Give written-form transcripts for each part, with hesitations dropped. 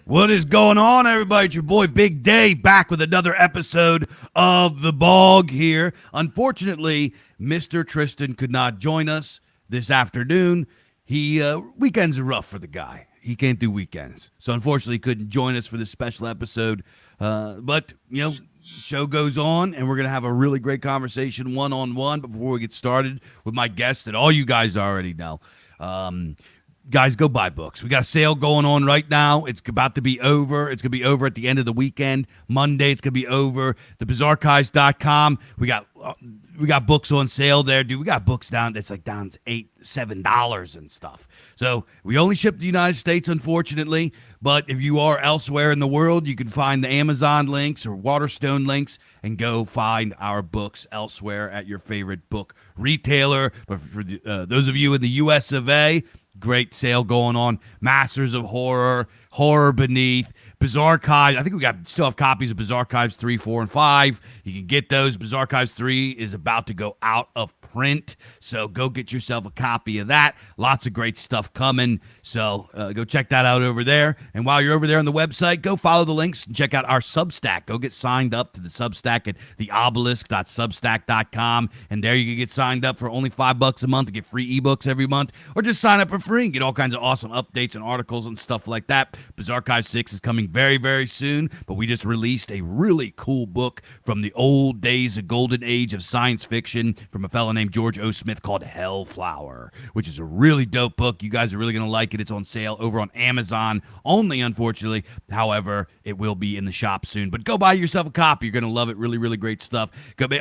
What is going on, everybody? It's your boy Big Day back with another episode of the BOG here. Unfortunately, Mr. Tristan could not join us this afternoon. Weekends are rough for the guy. He can't do weekends. So unfortunately, he couldn't join us for this special episode. But, show goes on, and we're going to have a really great conversation one-on-one before we get started with my guests that all you guys already know. Guys, go buy books. We got a sale going on right now. It's about to be over. It's going to be over at the end of the weekend. Monday, it's going to be over. TheBizarreArchives.com. We got books on sale there, dude. We got books down. It's like down to $7 and stuff. So we only ship to the United States, unfortunately. But if you are elsewhere in the world, you can find the Amazon links or Waterstone links and go find our books elsewhere at your favorite book retailer. But for those of you in the U.S. of A., great sale going on. Masters of Horror, Horror Beneath, Bizarrearchives. I think we still have copies of Bizarrearchives 3, 4, and 5. You can get those. Bizarrearchives 3 is about to go out of print, so go get yourself a copy of that. Lots of great stuff coming, so go check that out over there. And while you're over there on the website, go follow the links and check out our Substack. Go get signed up to the Substack at theobelisk.substack.com, and there you can get signed up for only $5 a month to get free ebooks every month, or just sign up for free and get all kinds of awesome updates and articles and stuff like that. Bizarrearchives 6 is coming very, very soon, but we just released a really cool book from the old days, a golden age of science fiction from a fellow named George O. Smith called Hellflower, which is a really dope book. You guys are really going to like it. It's on sale over on Amazon only, unfortunately. However, it will be in the shop soon. But go buy yourself a copy. You're going to love it. Really, really great stuff.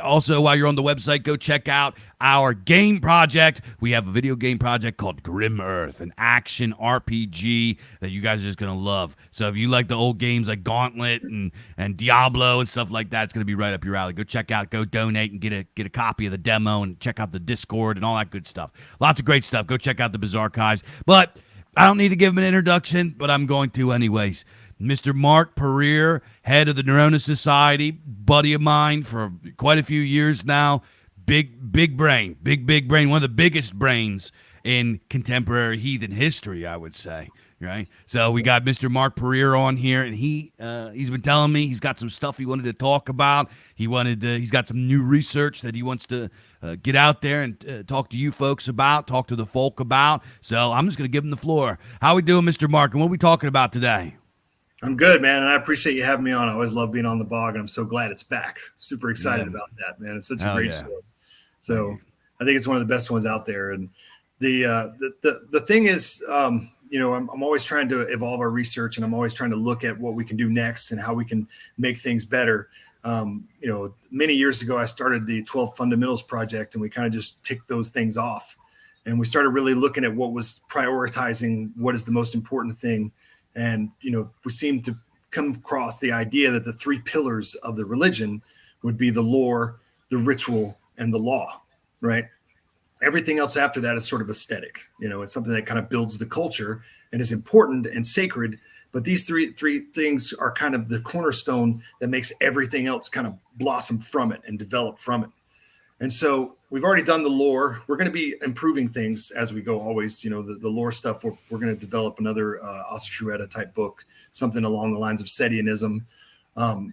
Also, while you're on the website, go check out our game project. We have a video game project called Grim Earth, an action RPG that you guys are just going to love. So if you like the old games like Gauntlet and Diablo and stuff like that, it's going to be right up your alley. Go check out, go donate and get a copy of the demo and check out the Discord and all that good stuff. Lots of great stuff. Go check out the Bizarrearchives. But I don't need to give him an introduction, but I'm going to anyways. Mr. Mark Puryear, head of the Neurona Society, buddy of mine for quite a few years now. Big brain, big brain, one of the biggest brains in contemporary heathen history, I would say. Right, so we got Mr. Mark Puryear on here, and he's been telling me he's got some stuff he wanted to talk about. He's got some new research that he wants to get out there and talk to you folks about, talk to the folk about. So I'm just going to give him the floor. How we doing, Mr. Mark, and what are we talking about today? I'm good, man, and I appreciate you having me on. I always love being on the BOG, and I'm so glad it's back. Super excited about that, man. It's such a great story. So I think it's one of the best ones out there. And the thing is, I'm always trying to evolve our research, and I'm always trying to look at what we can do next and how we can make things better. Many years ago, I started the 12 Fundamentals Project, and we kind of just ticked those things off. And we started really looking at what was prioritizing, what is the most important thing. And, we seemed to come across the idea that the three pillars of the religion would be the lore, the ritual, and the law, right? Everything else after that is sort of aesthetic. It's something that kind of builds the culture and is important and sacred. But these three things are kind of the cornerstone that makes everything else kind of blossom from it and develop from it. And so we've already done the lore. We're going to be improving things as we go always. The lore stuff, we're going to develop another Asashueta type book, something along the lines of Setianism. And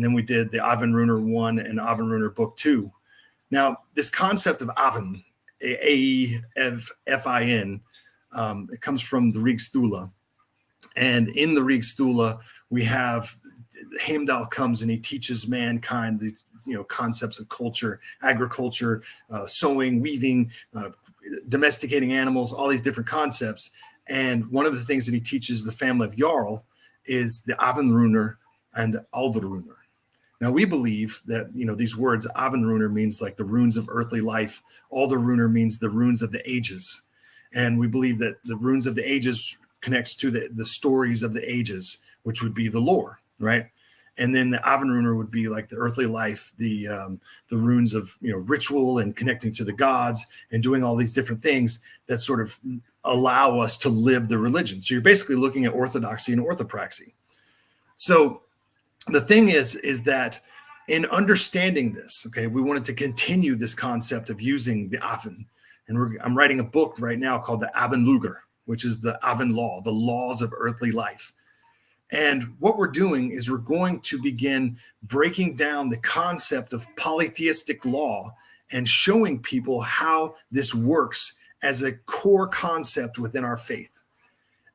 then we did the Aven Rune 1 and Aven Rune book 2. Now, this concept of Aven, A-E-F-I-N, it comes from the Rig Stula. And in the Rig Stula, we have Heimdall comes and he teaches mankind these, concepts of culture, agriculture, sowing, weaving, domesticating animals, all these different concepts. And one of the things that he teaches the family of Jarl is the Aven Rune and the Alder Rune. Now, we believe that, these words, Aven Rune means like the runes of earthly life. Alder Rune means the runes of the ages. And we believe that the runes of the ages connects to the stories of the ages, which would be the lore, right? And then the Aven Rune would be like the earthly life, the runes of, ritual and connecting to the gods and doing all these different things that sort of allow us to live the religion. So you're basically looking at orthodoxy and orthopraxy. So the thing is that in understanding this, okay, we wanted to continue this concept of using the Aven. And I'm writing a book right now called the Aven Lugar, which is the Aven law, the laws of earthly life. And what we're doing is we're going to begin breaking down the concept of polytheistic law and showing people how this works as a core concept within our faith.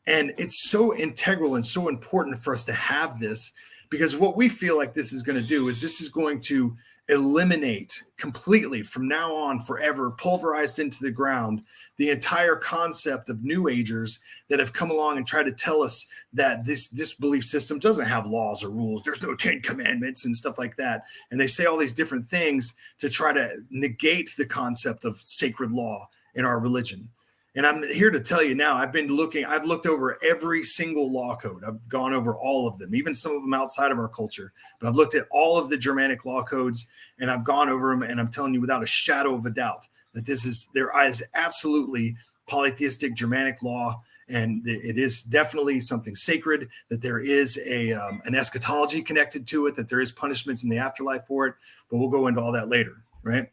And it's so integral and so important for us to have this, because what we feel like this is going to do is this is going to eliminate completely from now on forever, pulverized into the ground, the entire concept of New Agers that have come along and tried to tell us that this belief system doesn't have laws or rules. There's no 10 commandments and stuff like that. And they say all these different things to try to negate the concept of sacred law in our religion. And I'm here to tell you now, I've looked over every single law code. I've gone over all of them, even some of them outside of our culture. But I've looked at all of the Germanic law codes, and I've gone over them, and I'm telling you without a shadow of a doubt that there is absolutely polytheistic Germanic law, and it is definitely something sacred, that there is an eschatology connected to it, that there is punishments in the afterlife for it. But we'll go into all that later, right?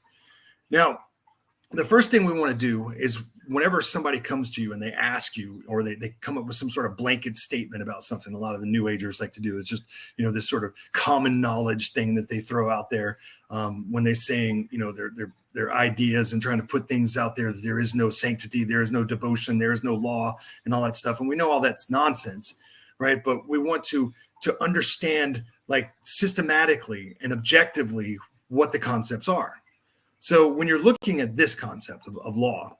Now, the first thing we want to do is whenever somebody comes to you and they ask you, or they come up with some sort of blanket statement about something, a lot of the New Agers like to do, it's just, this sort of common knowledge thing that they throw out there when they're saying, their ideas and trying to put things out there. There is no sanctity, there is no devotion, there is no law and all that stuff. And we know all that's nonsense, right? But we want to understand like systematically and objectively what the concepts are. So when you're looking at this concept of law,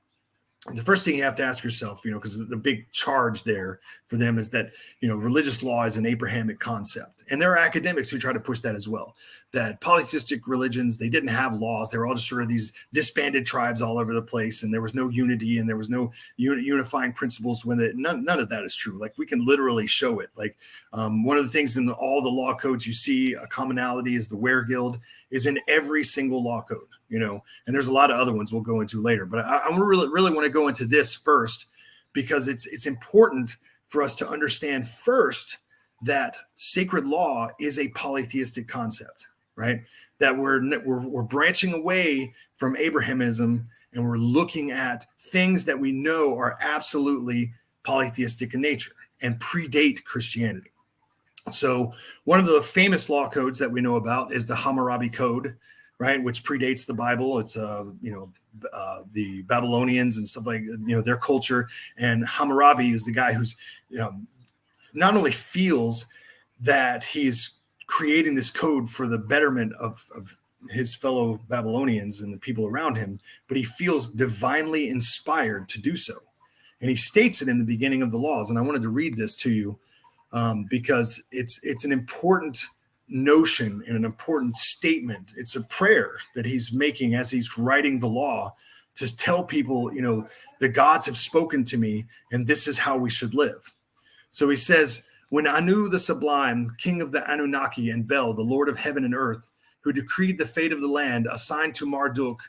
the first thing you have to ask yourself, because the big charge there for them is that, religious law is an Abrahamic concept. And there are academics who try to push that as well, that polytheistic religions, they didn't have laws. They were all just sort of these disbanded tribes all over the place. And there was no unity and there was no unifying principles with it. None of that is true. Like we can literally show it. Like one of the things in all the law codes you see, a commonality is the were-guild is in every single law code. And there's a lot of other ones we'll go into later, but I really want to go into this first because it's important for us to understand first that sacred law is a polytheistic concept, right? That we're branching away from Abrahamism and we're looking at things that we know are absolutely polytheistic in nature and predate Christianity. So one of the famous law codes that we know about is the Hamurabi Code, right, which predates the Bible. It's the Babylonians and stuff like their culture. And Hamurabi is the guy who's not only feels that he's creating this code for the betterment of his fellow Babylonians and the people around him, but he feels divinely inspired to do so. And he states it in the beginning of the laws. And I wanted to read this to you because it's an important notion and an important statement. It's a prayer that he's making as he's writing the law to tell people, the gods have spoken to me and this is how we should live. So he says, when Anu the Sublime, king of the Anunnaki, and Bel, the Lord of heaven and earth, who decreed the fate of the land, assigned to Marduk,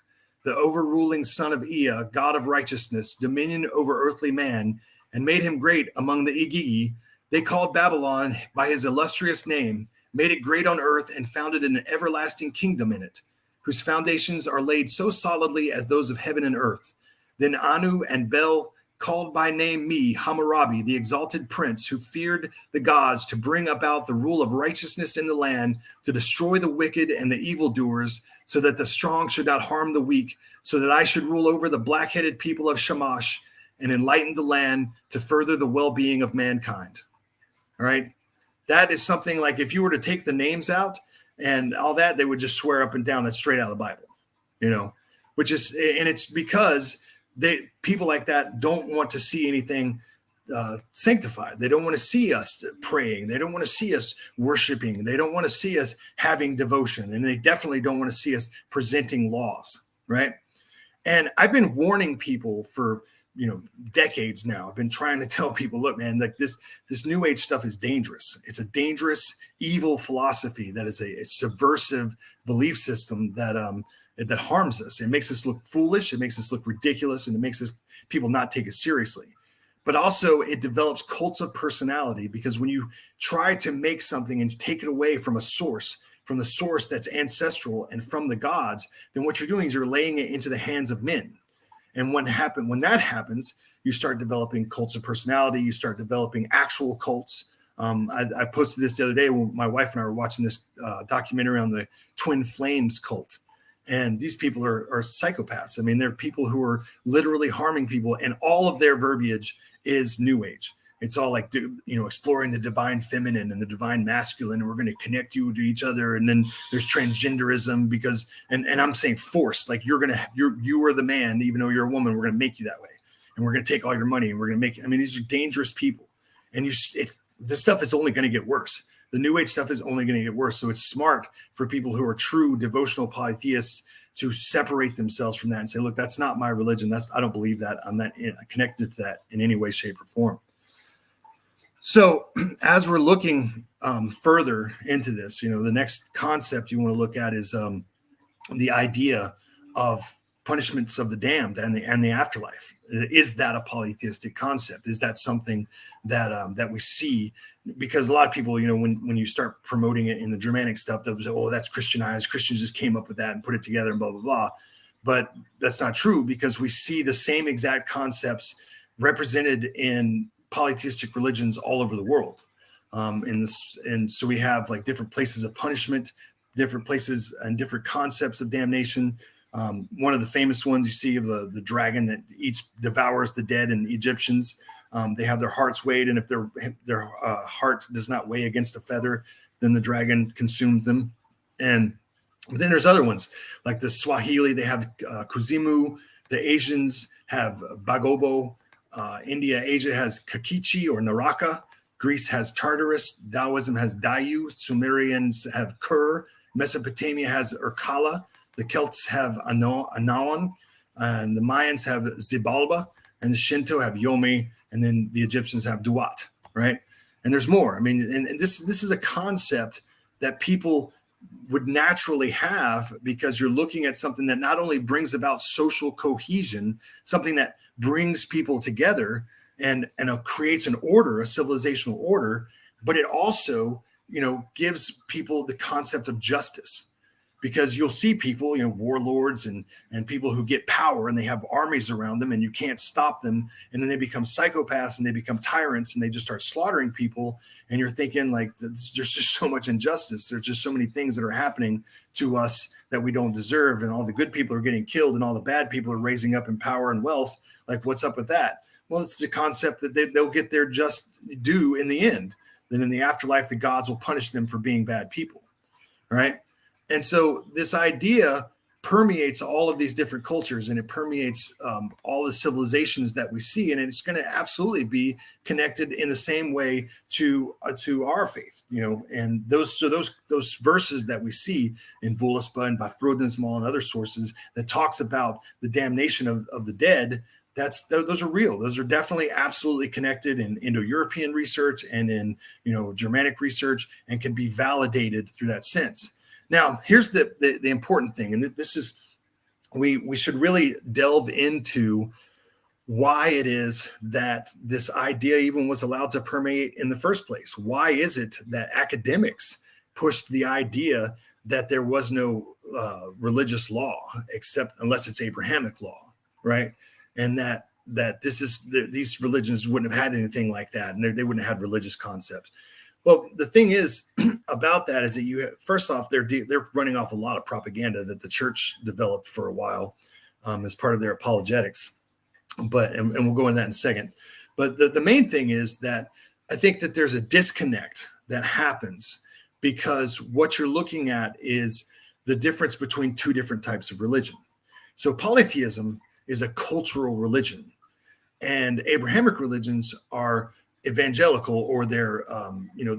the overruling son of Ea, god of righteousness, dominion over earthly man, and made him great among the Igigi, they called Babylon by his illustrious name, made it great on earth, and founded an everlasting kingdom in it, whose foundations are laid so solidly as those of heaven and earth. Then Anu and Bel called by name me, Hamurabi, the exalted prince, who feared the gods to bring about the rule of righteousness in the land, to destroy the wicked and the evildoers, so that the strong should not harm the weak, so that I should rule over the black-headed people of Shamash and enlighten the land to further the well-being of mankind. All right. That is something like if you were to take the names out and all that, they would just swear up and down that's straight out of the Bible, which is, and it's because people like that don't want to see anything sanctified. They don't want to see us praying. They don't want to see us worshiping. They don't want to see us having devotion. And they definitely don't want to see us presenting laws, right? And I've been warning people for decades now. I've been trying to tell people, look, man, like this new age stuff is dangerous. It's a dangerous, evil philosophy that is a subversive belief system that harms us. It makes us look foolish. It makes us look ridiculous, and it makes us people not take it seriously. But also it develops cults of personality, because when you try to make something and take it away from a source, from the source that's ancestral and from the gods, then what you're doing is you're laying it into the hands of men. And when that happens, you start developing cults of personality. You start developing actual cults I posted this the other day when my wife and I were watching this documentary on the twin flames cult. And these people are psychopaths. I mean, they're people who are literally harming people, and all of their verbiage is New Age. It's all like, exploring the divine feminine and the divine masculine, and we're going to connect you to each other. And then there's transgenderism because, and I'm saying forced, like you are the man, even though you're a woman, we're going to make you that way. And we're going to take all your money and we're going to make it. I mean, these are dangerous people. And this stuff is only going to get worse. The New Age stuff is only going to get worse. So it's smart for people who are true devotional polytheists to separate themselves from that and say, look, that's not my religion. I don't believe that. I'm not connected to that in any way, shape, or form. So as we're looking further into this, the next concept you want to look at is the idea of punishments of the damned and the afterlife. Is that a polytheistic concept? Is that something that we see? Because a lot of people, when you start promoting it in the Germanic stuff, they'll say, oh, that's Christianized. Christians just came up with that and put it together and blah, blah, blah. But that's not true, because we see the same exact concepts represented in polytheistic religions all over the world. And so we have like different places of punishment, different places and different concepts of damnation. One of the famous ones you see of the dragon that devours the dead in Egyptians. They have their hearts weighed, and if their heart does not weigh against a feather, then the dragon consumes them. But then there's other ones like the Swahili. They have Kuzimu. The Asians have Bagobo. Asia has Kakichi or Naraka. Greece has Tartarus. Taoism has Dayu. Sumerians have Kur. Mesopotamia has Urkala. The Celts have Anaon. And the Mayans have Xibalba. And the Shinto have Yomi. And then the Egyptians have Duat, right? And there's more. I mean, and this is a concept that people would naturally have, because you're looking at something that not only brings about social cohesion, something that brings people together and creates an order, a civilizational order, but it also, gives people the concept of justice. Because you'll see people, warlords and people who get power and they have armies around them and you can't stop them. And then they become psychopaths and they become tyrants and they just start slaughtering people. And you're thinking like, there's just so much injustice. There's just so many things that are happening to us that we don't deserve. And all the good people are getting killed and all the bad people are raising up in power and wealth. Like, what's up with that? Well, it's the concept that they'll get their just due in the end. Then in the afterlife, the gods will punish them for being bad people. All right. And so this idea permeates all of these different cultures, and it permeates all the civilizations that we see, and it's going to absolutely be connected in the same way to our faith, And those verses that we see in Voluspa and Vafthrudnismal and other sources that talks about the damnation of the dead, those are real. Those are definitely absolutely connected in Indo-European research and in Germanic research, and can be validated through that sense. Now, here's the important thing, and this is we should really delve into why it is that this idea even was allowed to permeate in the first place. Why is it that academics pushed the idea that there was no religious law unless it's Abrahamic law, right? And that these religions wouldn't have had anything like that, and they wouldn't have had religious concepts. Well, the thing is about that is that first off, they're running off a lot of propaganda that the church developed for a while as part of their apologetics. And we'll go into that in a second. But the main thing is that I think that there's a disconnect that happens, because what you're looking at is the difference between two different types of religion. So polytheism is a cultural religion, and Abrahamic religions are evangelical, or they're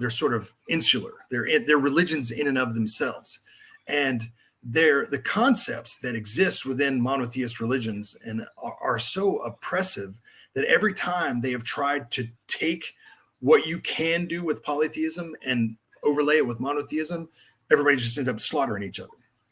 sort of insular. They're religions in and of themselves, and the concepts that exist within monotheist religions and are so oppressive that every time they have tried to take what you can do with polytheism and overlay it with monotheism, everybody just ends up slaughtering each other.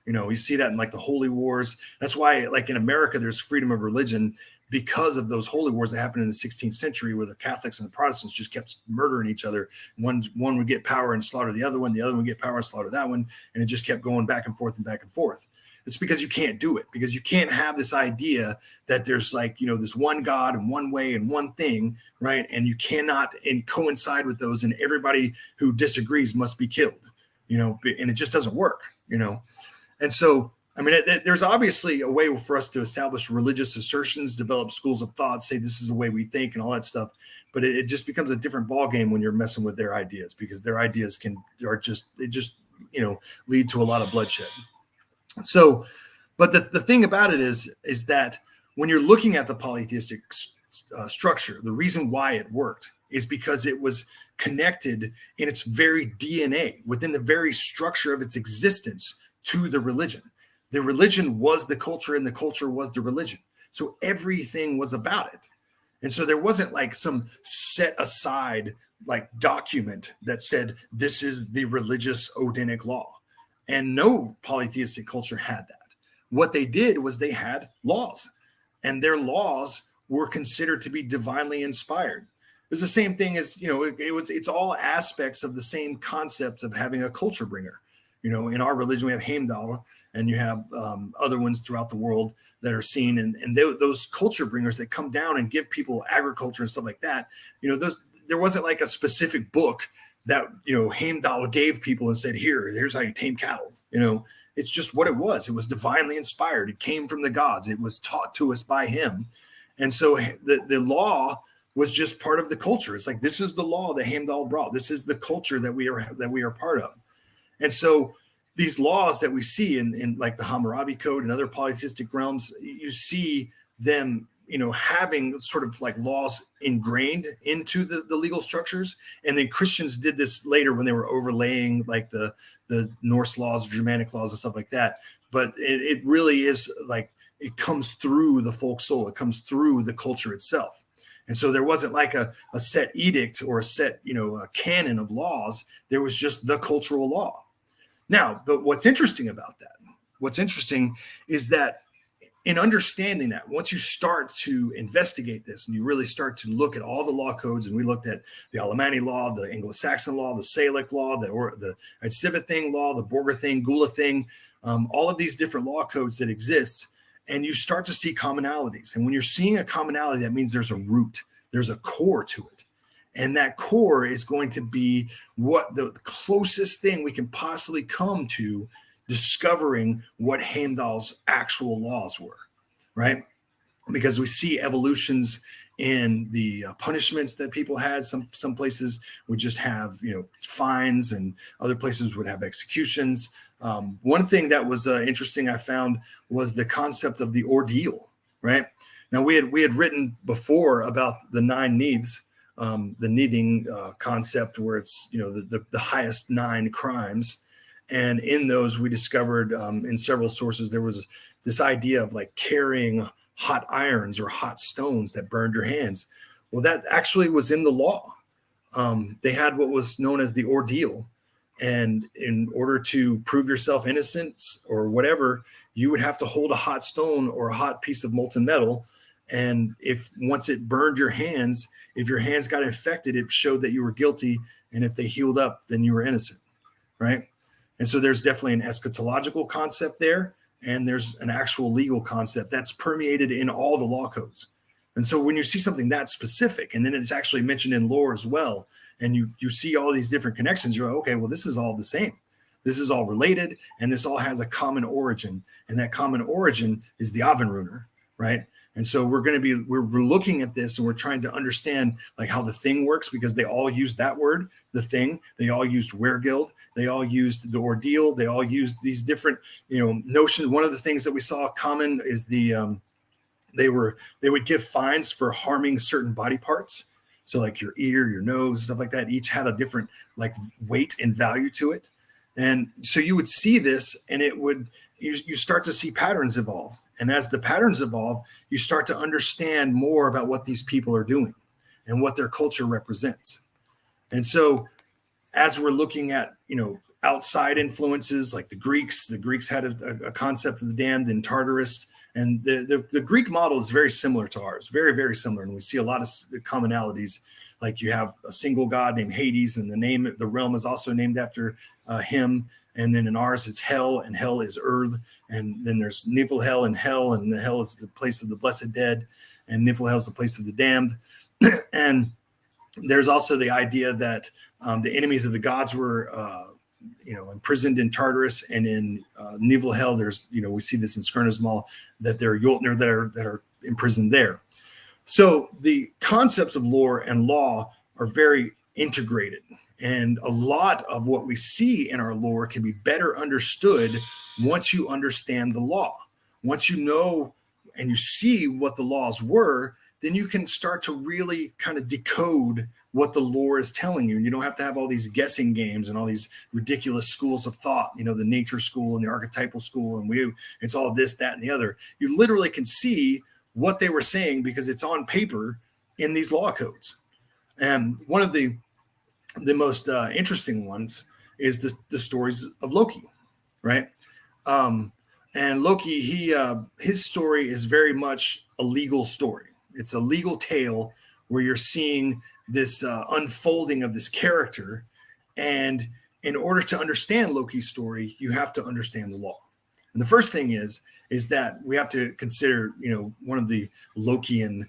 You see that in like the holy wars. That's why, like in America, there's freedom of religion, because of those holy wars that happened in the 16th century, where the Catholics and the Protestants just kept murdering each other. One would get power and slaughter the other one would get power and slaughter that one, and it just kept going back and forth and back and forth. It's because you can't do it, because you can't have this idea that there's like, this one God and one way and one thing, right? And you cannot coincide with those, and everybody who disagrees must be killed, and it just doesn't work, And so, I mean, there's obviously a way for us to establish religious assertions, develop schools of thought, say this is the way we think and all that stuff. But it just becomes a different ballgame when you're messing with their ideas, because their ideas lead to a lot of bloodshed. So, but the thing about it is that when you're looking at the polytheistic structure, the reason why it worked is because it was connected in its very DNA, within the very structure of its existence, to the religion. The religion was the culture, and the culture was the religion. So everything was about it. And so there wasn't like some set aside like document that said this is the religious Odinic law. And no polytheistic culture had that. What they did was they had laws, and their laws were considered to be divinely inspired. It was the same thing as, it's all aspects of the same concept of having a culture bringer. In our religion, we have Heimdall, and you have other ones throughout the world that are seen. And those culture bringers that come down and give people agriculture and stuff like that, there wasn't like a specific book that, Heimdall gave people and said, here's how you tame cattle. It's just what it was. It was divinely inspired. It came from the gods. It was taught to us by him. And so the law was just part of the culture. It's like, this is the law that Heimdall brought. This is the culture that we are part of. And so these laws that we see in like the Hamurabi Code and other polytheistic realms, you see them, having sort of like laws ingrained into the legal structures. And then Christians did this later when they were overlaying like the Norse laws, Germanic laws and stuff like that. But it really is like, it comes through the folk soul. It comes through the culture itself. And so there wasn't like a set edict or a set, a canon of laws. There was just the cultural law. Now, but what's interesting about that, is that in understanding that, once you start to investigate this and you really start to look at all the law codes, and we looked at the Alemanni law, the Anglo-Saxon law, the Salic law, the Civic law, the Borger thing, Gula thing, all of these different law codes that exist, and you start to see commonalities. And when you're seeing a commonality, that means there's a root, there's a core to it. And that core is going to be what the closest thing we can possibly come to discovering what Heimdall's actual laws were, right? Because we see evolutions in the punishments that people had. Some places would just have, fines, and other places would have executions. One thing that was interesting I found was the concept of the ordeal, right? Now we had written before about the 9 needs, the needing concept, where it's, the highest 9 crimes. And in those, we discovered in several sources, there was this idea of like carrying hot irons or hot stones that burned your hands. Well, that actually was in the law. They had what was known as the ordeal. And in order to prove yourself innocent or whatever, you would have to hold a hot stone or a hot piece of molten metal. And once it burned your hands, if your hands got infected, it showed that you were guilty. And if they healed up, then you were innocent, right? And so there's definitely an eschatological concept there, and there's an actual legal concept that's permeated in all the law codes. And so when you see something that specific, and then it's actually mentioned in lore as well, and you see all these different connections, you're like, okay, well, this is all the same. This is all related, and this all has a common origin. And that common origin is the Aven Rune, right? And so we're looking at this, and we're trying to understand like how the thing works, because they all used that word, the thing. They all used Wergild. They all used the ordeal. They all used these different, notions. One of the things that we saw common is they would give fines for harming certain body parts. So like your ear, your nose, stuff like that, each had a different like weight and value to it. And so you would see this, and you start to see patterns evolve. And as the patterns evolve, you start to understand more about what these people are doing and what their culture represents. And so as we're looking at, outside influences like the Greeks had a concept of the damned in Tartarus. And the Greek model is very similar to ours, very, very similar. And we see a lot of commonalities. Like you have a single god named Hades, and the realm is also named after him. And then in ours, it's hell, and hell is earth. And then there's Niflhel and hell, and the hell is the place of the blessed dead, and Niflhel is the place of the damned. And there's also the idea that the enemies of the gods were, imprisoned in Tartarus, and in Niflhel. There's, we see this in Skirna's Maul, that there are Jotnar that are imprisoned there. So the concepts of lore and law are very integrated, and a lot of what we see in our lore can be better understood once you understand the law. Once you know and you see what the laws were, then you can start to really kind of decode what the lore is telling you. And you don't have to have all these guessing games and all these ridiculous schools of thought, the nature school and the archetypal school, and it's all this, that, and the other. You literally can see what they were saying because it's on paper in these law codes. And one of the most interesting ones is the stories of Loki, right? And Loki, his story is very much a legal story. It's a legal tale where you're seeing this unfolding of this character. And in order to understand Loki's story, you have to understand the law. And the first thing is that we have to consider, one of the Lokian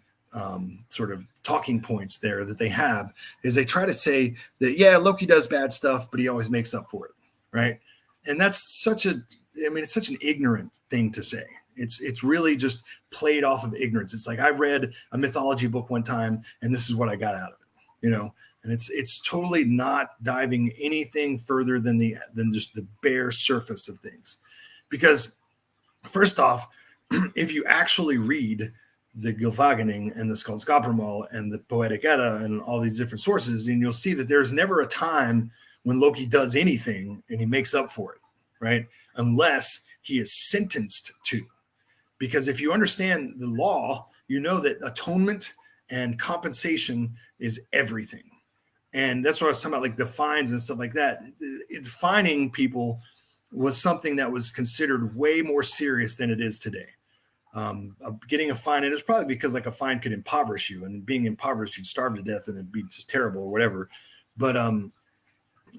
sort of talking points there that they have is they try to say that, yeah, Loki does bad stuff, but he always makes up for it, right? And that's it's such an ignorant thing to say. It's really just played off of ignorance. It's like I read a mythology book one time, and this is what I got out of it, And it's totally not diving anything further than just the bare surface of things. Because first off, if you actually read the Gylfaginning and the Skaldskaparmal and the Poetic Edda and all these different sources, and you'll see that there's never a time when Loki does anything and he makes up for it, right? Unless he is sentenced to. Because if you understand the law, you know that atonement and compensation is everything. And that's what I was talking about, like the fines and stuff like that. Fining people was something that was considered way more serious than it is today. Getting a fine, and it was probably because like a fine could impoverish you, and being impoverished, you'd starve to death and it'd be just terrible or whatever. But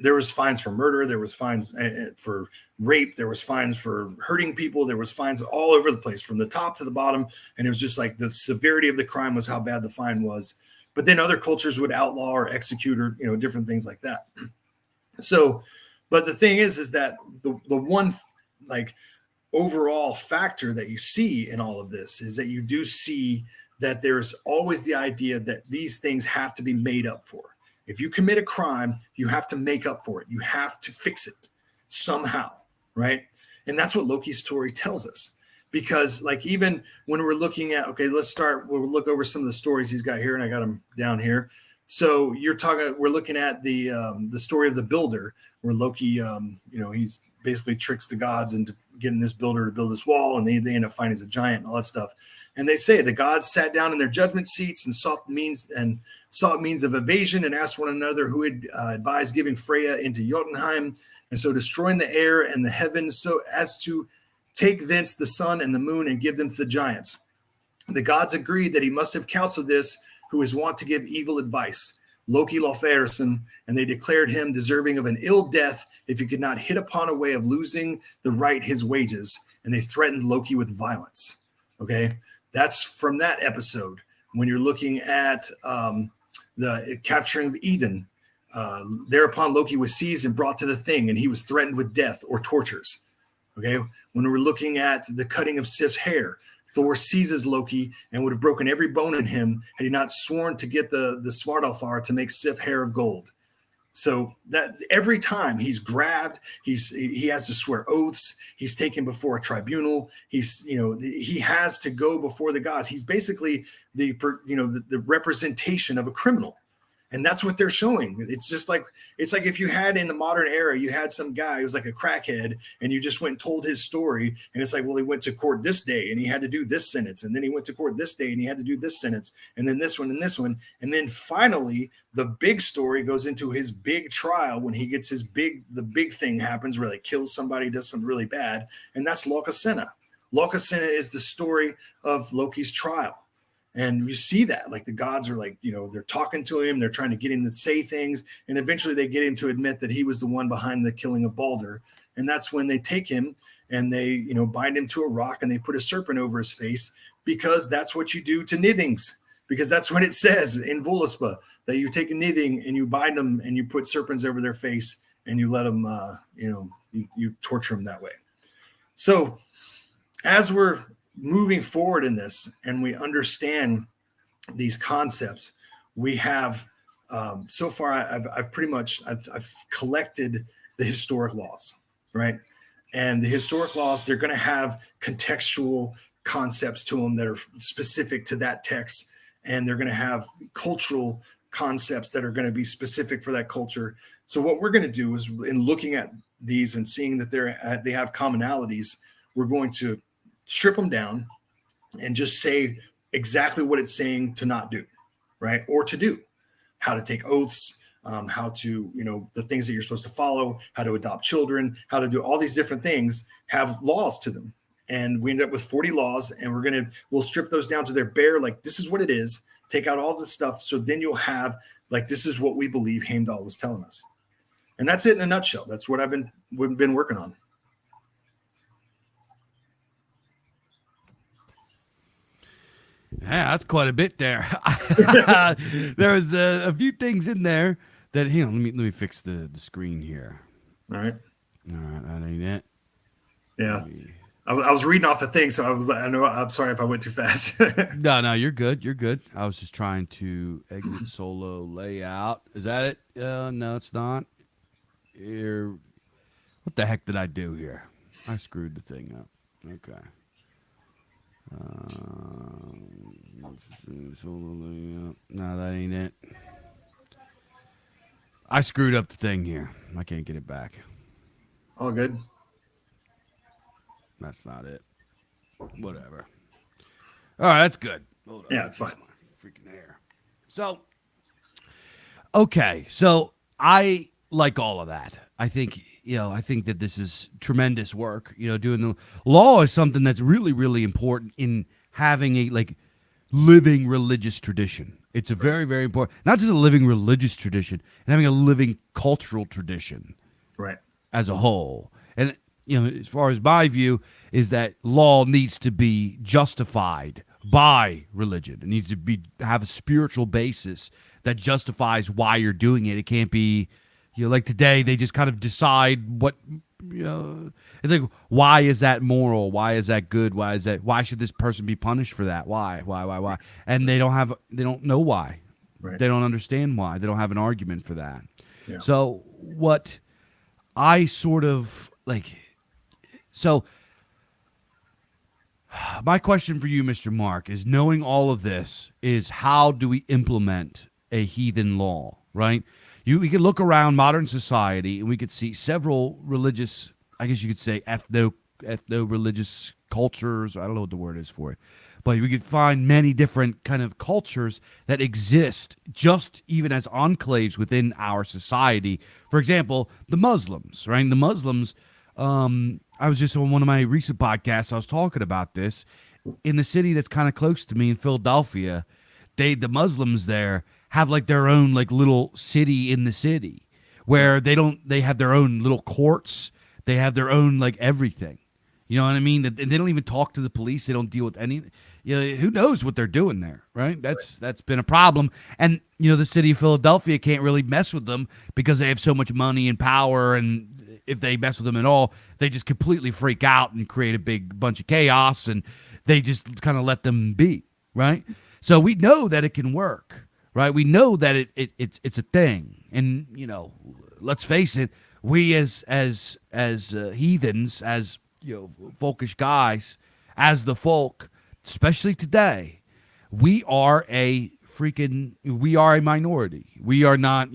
there was fines for murder, there was fines for rape, there was fines for hurting people, there was fines all over the place from the top to the bottom. And it was just like the severity of the crime was how bad the fine was. But then other cultures would outlaw or execute or different things like that. So, but the thing is that the one like overall factor that you see in all of this is that you do see that there's always the idea that these things have to be made up for. If you commit a crime, you have to make up for it. You have to fix it somehow, right? And that's what Loki's story tells us. Because like even when we're looking at, okay, we'll look over some of the stories he's got here, and I got them down here. So we're looking at the story of the builder, where Loki, he's basically tricks the gods into getting this builder to build this wall, and they end up finding he's a giant and all that stuff. And they say the gods sat down in their judgment seats and sought means of evasion, and asked one another who had advised giving Freya into Jotunheim, and so destroying the air and the heavens, so as to take thence the sun and the moon and give them to the giants. The gods agreed that he must have counseled this who is wont to give evil advice, Loki Lofeyrson, and they declared him deserving of an ill death if he could not hit upon a way of losing the right his wages, and they threatened Loki with violence. Okay, that's from that episode. When you're looking at the capturing of Eden, thereupon Loki was seized and brought to the thing, and he was threatened with death or tortures. Okay, when we're looking at the cutting of Sif's hair, Thor seizes Loki and would have broken every bone in him had he not sworn to get the Svartalfar to make Sif hair of gold. So that every time he's grabbed, he has to swear oaths. He's taken before a tribunal. He has to go before the gods. He's basically the representation of a criminal. And that's what they're showing. It's like if you had in the modern era, you had some guy who was like a crackhead, and you just went and told his story. And it's like, well, he went to court this day and he had to do this sentence. And then he went to court this day and he had to do this sentence. And then this one and this one. And then finally, the big story goes into his big trial when he gets the big thing happens where he kills somebody, does something really bad. And that's Lokasena. Lokis is the story of Loki's trial. And you see that, like the gods are like, they're talking to him, they're trying to get him to say things, and eventually they get him to admit that he was the one behind the killing of Balder. And that's when they take him and they, bind him to a rock and they put a serpent over his face, because that's what you do to nithings. Because that's what it says in Voluspa, that you take a nithing and you bind them and you put serpents over their face and you let them, you torture them that way. So as we're moving forward in this and we understand these concepts, we have so far I've collected the historic laws, right? And the historic laws, they're going to have contextual concepts to them that are specific to that text, and they're going to have cultural concepts that are going to be specific for that culture. So what we're going to do is, in looking at these and seeing that they have commonalities, we're going to strip them down and just say exactly what it's saying to not do, right? Or to do, how to take oaths, how to, the things that you're supposed to follow, how to adopt children, how to do all these different things have laws to them. And we end up with 40 laws, and we'll strip those down to their bare, like, this is what it is, take out all the stuff. So then you'll have, like, this is what we believe Heimdall was telling us. And that's it in a nutshell. That's what we've been working on. Yeah, that's quite a bit there. There was a few things in there that, let me fix the screen here. All right. That ain't it. Yeah. I was reading off the thing, so I'm sorry if I went too fast. No, you're good. You're good. I was just trying to exit solo layout. Is that it? No, it's not. Here. What the heck did I do here? I screwed the thing up. Okay. No, that ain't it. I screwed up the thing here. I can't get it back. All good. That's not it. Whatever. All right, that's good. Hold on. Yeah, it's fine. My freaking hair. So, okay. So I like all of that. I think that this is tremendous work. Doing the law is something that's really, really important in having a living religious tradition. It's a very, very important, not just a living religious tradition, and having a living cultural tradition, right, as a whole. And as far as my view is that law needs to be justified by religion. It needs to have a spiritual basis that justifies why you're doing it. It can't be, like today they just kind of decide what, it's like, why is that moral? Why is that good? Why should this person be punished for that? Why? And they don't know why. Right. They don't understand why. They don't have an argument for that. Yeah. So what I sort of my question for you, Mr. Mark, is, knowing all of this, is how do we implement a heathen law, right? We could look around modern society and we could see several religious, I guess you could say ethno-religious cultures. I don't know what the word is for it. But we could find many different kind of cultures that exist just even as enclaves within our society. For example, the Muslims, right? The Muslims, I was just on one of my recent podcasts, I was talking about this. In the city that's kind of close to me in Philadelphia, the Muslims there have their own little city in the city, where they have their own little courts. They have their own everything. You know what I mean? They don't even talk to the police. They don't deal with anything. Who knows what they're doing there, right? That's been a problem. And the city of Philadelphia can't really mess with them because they have so much money and power, and if they mess with them at all, they just completely freak out and create a big bunch of chaos, and they just kind of let them be, right? So we know that it can work, right? We know that it's a thing. And, let's face it, we as heathens, as folkish guys, as the folk, especially today, we are a minority. We are not,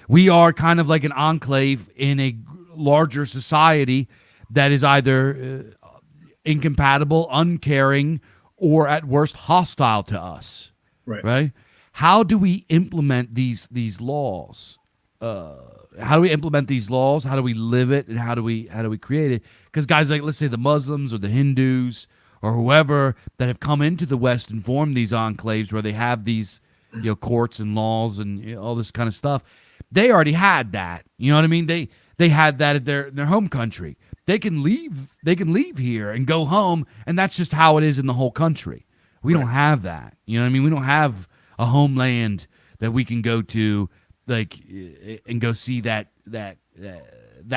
we are kind of like an enclave in a larger society that is either incompatible, uncaring, or at worst hostile to us. Right? How do we implement these laws? how do we implement these laws? How do we live it? And how do we create it? Because guys like, let's say the Muslims or the Hindus or whoever that have come into the West and formed these enclaves where they have these, courts and laws and all this kind of stuff. They already had that. You know what I mean? They had that at their home country. They can leave here and go home, and that's just how it is in the whole country. We don't have that. You know what I mean? We don't have a homeland that we can go to, like, and go see that